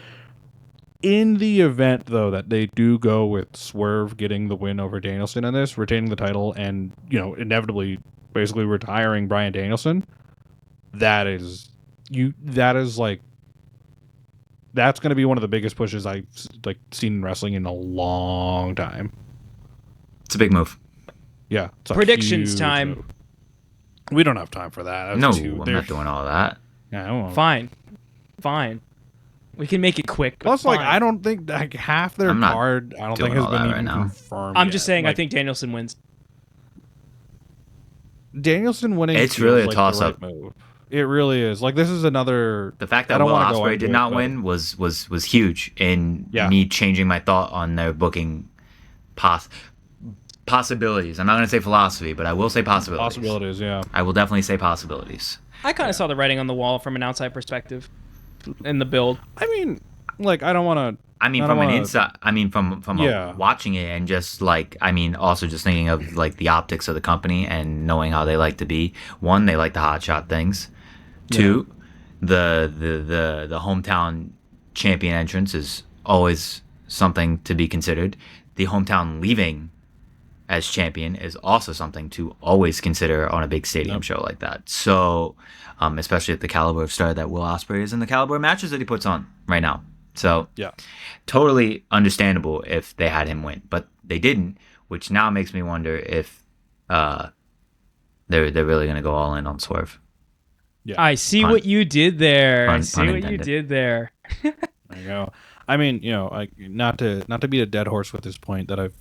In the event, though, that they do go with Swerve getting the win over Danielson in this, retaining the title, and, inevitably basically retiring Bryan Danielson, that's going to be one of the biggest pushes I've seen in wrestling in a long time. It's a big move. Yeah. It's a Predictions huge time. move. We don't have time for that. I'm not doing all that. Yeah, I won't. Fine. We can make it quick. Plus, fine. I don't think half their card, I don't think has been even confirmed. I'm just saying, yet. I think Danielson wins. Danielson winning. It's really a like toss-up. Right move. It really is. Like, this is another. The fact that Will Ospreay did not win was huge in me changing my thought on their booking possibilities. I'm not going to say philosophy, but I will say possibilities. Possibilities, yeah. I will definitely say possibilities. I kind of saw the writing on the wall from an outside perspective in the build. I mean, like, I don't want to. From watching it and just also just thinking of like the optics of the company and knowing how they like to be. One, they like the hotshot things. Two, the hometown champion entrance is always something to be considered. the hometown leaving as champion is also something to always consider on a big stadium show like that. So, especially at the caliber of star that Will Ospreay is and the caliber of matches that he puts on right now. So, Yeah. totally understandable if they had him win, but they didn't, which now makes me wonder if they're really going to go all in on Swerve. Yeah. I see Pun- what you did there. I pun see what you intended. did there. There you go. I mean, not to beat a dead horse with this point that I've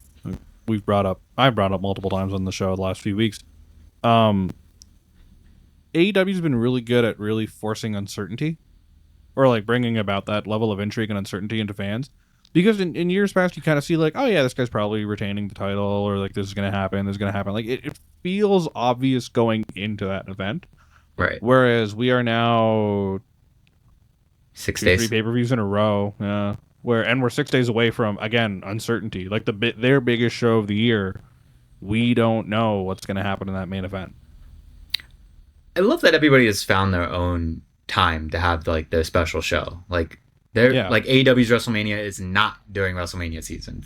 brought up multiple times on the show the last few weeks. AEW's been really good at really forcing uncertainty, or like bringing about that level of intrigue and uncertainty into fans. Because in years past, you kind of see like, oh yeah, this guy's probably retaining the title, or like this is gonna happen, Like it feels obvious going into that event. Right. Whereas we are now 6 3 days. pay-per-views in a row. Yeah. We're 6 days away from, again, uncertainty. Like their biggest show of the year, we don't know what's going to happen in that main event. I love that everybody has found their own time to have like their special show. Like like AEW's WrestleMania is not during WrestleMania season.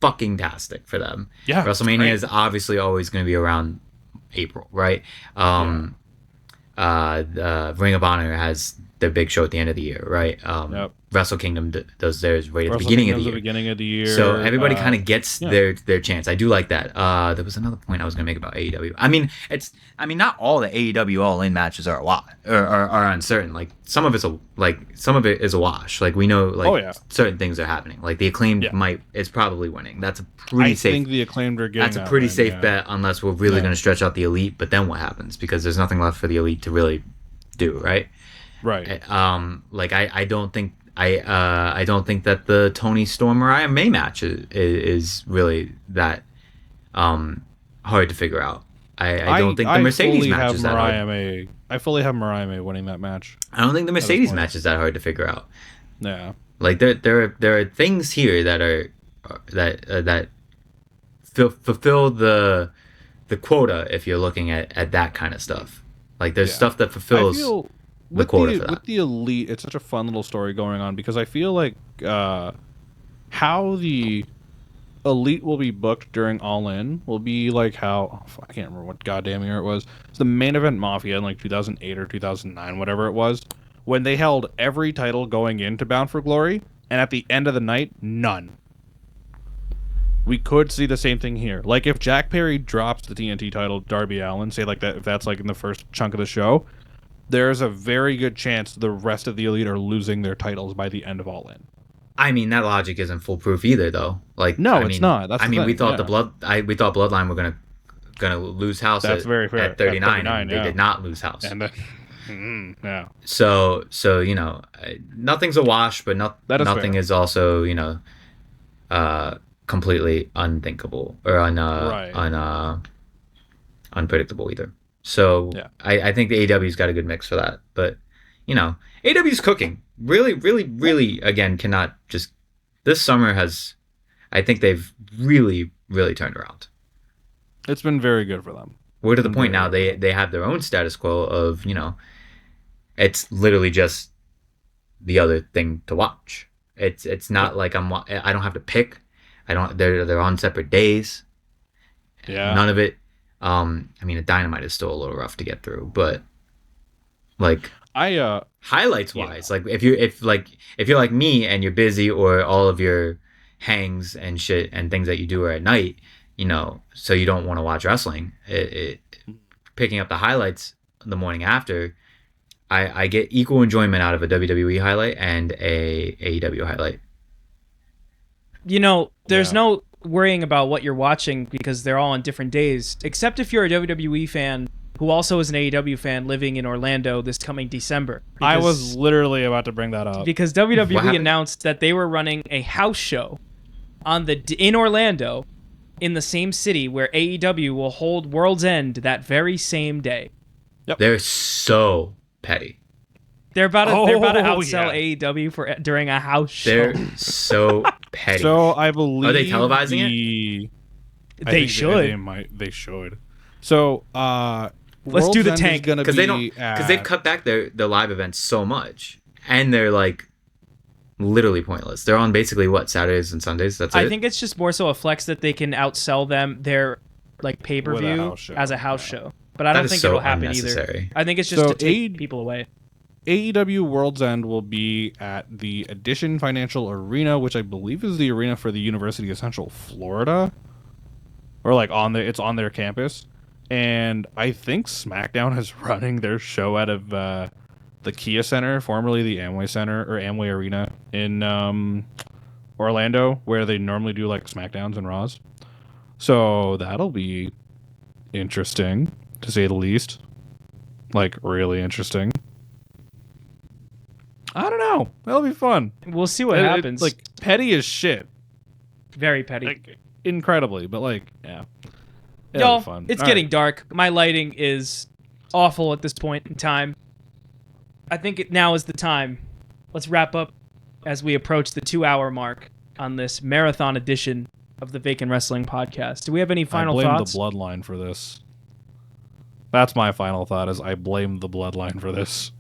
Fucking tastic for them. Yeah. WrestleMania is obviously always going to be around April, right? Ring of Honor has their big show at the end of the year, right? Wrestle Kingdom does theirs right at the beginning of the year. Beginning of the year. So everybody kind of gets their chance. I do like that. There was another point I was going to make about AEW. I mean, not all the AEW All In matches are are uncertain. Like some of it is a wash. Like we know, certain things are happening. Like the Acclaimed is probably winning. That's a pretty safe. I think the Acclaimed are getting. That's a pretty safe bet, unless we're really going to stretch out the Elite. But then what happens? Because there's nothing left for the Elite to really do, right? Right. I don't think that the Tony Storm Mariah May match is really that hard to figure out. I don't think the Mercedes match is that hard. I fully have Mariah May winning that match. I don't think the Mercedes match is that hard to figure out. Yeah. Like there are things here that are that fulfill the quota if you're looking at that kind of stuff. Like there's stuff that fulfills the quota for that. With the Elite, it's such a fun little story going on because I feel like how the Elite will be booked during All In will be like how I can't remember what goddamn year it was. It's the Main Event Mafia in like 2008 or 2009, whatever it was, when they held every title going into Bound for Glory, and at the end of the night, none. We could see the same thing here. Like if Jack Perry drops the TNT title to Darby Allin, say like that, if that's like in the first chunk of the show, there's a very good chance the rest of the Elite are losing their titles by the end of All In. I mean, that logic isn't foolproof either, though. Like, no, it's not. That's we thought we thought Bloodline were gonna lose house at 39, and they did not lose house. And yeah. So nothing's a wash, but nothing is also completely unthinkable or unpredictable either. So I think the AEW's got a good mix for that. But AEW's cooking. Really, really, really, again, cannot just... This summer I think they've really, really turned around. It's been very good for them. We're to the point now they have their own status quo of, it's literally just the other thing to watch. It's not like I don't have to pick. They're on separate days. Yeah. None of it. A Dynamite is still a little rough to get through, but like highlights wise, like if you're like me and you're busy or all of your hangs and shit and things that you do are at night, so you don't want to watch wrestling. Picking up the highlights the morning after, I get equal enjoyment out of a WWE highlight and a AEW highlight. There's no worrying about what you're watching because they're all on different days, except if you're a WWE fan who also is an AEW fan living in Orlando this coming December. I was literally about to bring that up. Because WWE announced that they were running a house show in Orlando in the same city where AEW will hold World's End that very same day. Yep. They're so petty. They're about to outsell AEW during a house show. They're so petty. So I believe are they televising it? They should. They should. So let's do the tank because they've cut back their live events so much, and they're like literally pointless. They're on basically what, Saturdays and Sundays. That's it. I think it's just more so a flex that they can outsell them their like pay per With a view house show, as a house yeah. show. But I That don't is think so it'll happen either. unnecessary. I think it's just So to take people away. AEW World's End will be at the Edition Financial Arena, which I believe is the arena for the University of Central Florida, or like it's on their campus. And I think SmackDown is running their show out of the Kia Center, formerly the Amway Center or Amway Arena in Orlando, where they normally do like SmackDowns and Raws. So that'll be interesting, to say the least. Like, really interesting. I don't know. That'll be fun. We'll see what happens. Like, petty as shit. Very petty. Like, incredibly. But, like, yeah. It'll Y'all, be fun. it's All getting right. dark. My lighting is awful at this point in time. I think now is the time. Let's wrap up as we approach the 2-hour mark on this marathon edition of the Vacant Wrestling Podcast. Do we have any final I blame thoughts? the bloodline for this. That's my final thought, is I blame the bloodline for this.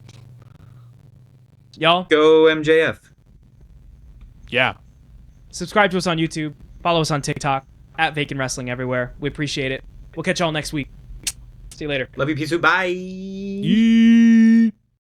Y'all, Go MJF. Yeah. subscribe to us on YouTube. Follow us on TikTok at Vacant Wrestling everywhere. We appreciate it. We'll catch y'all next week. See you later. Love you, peace, bye. Yee.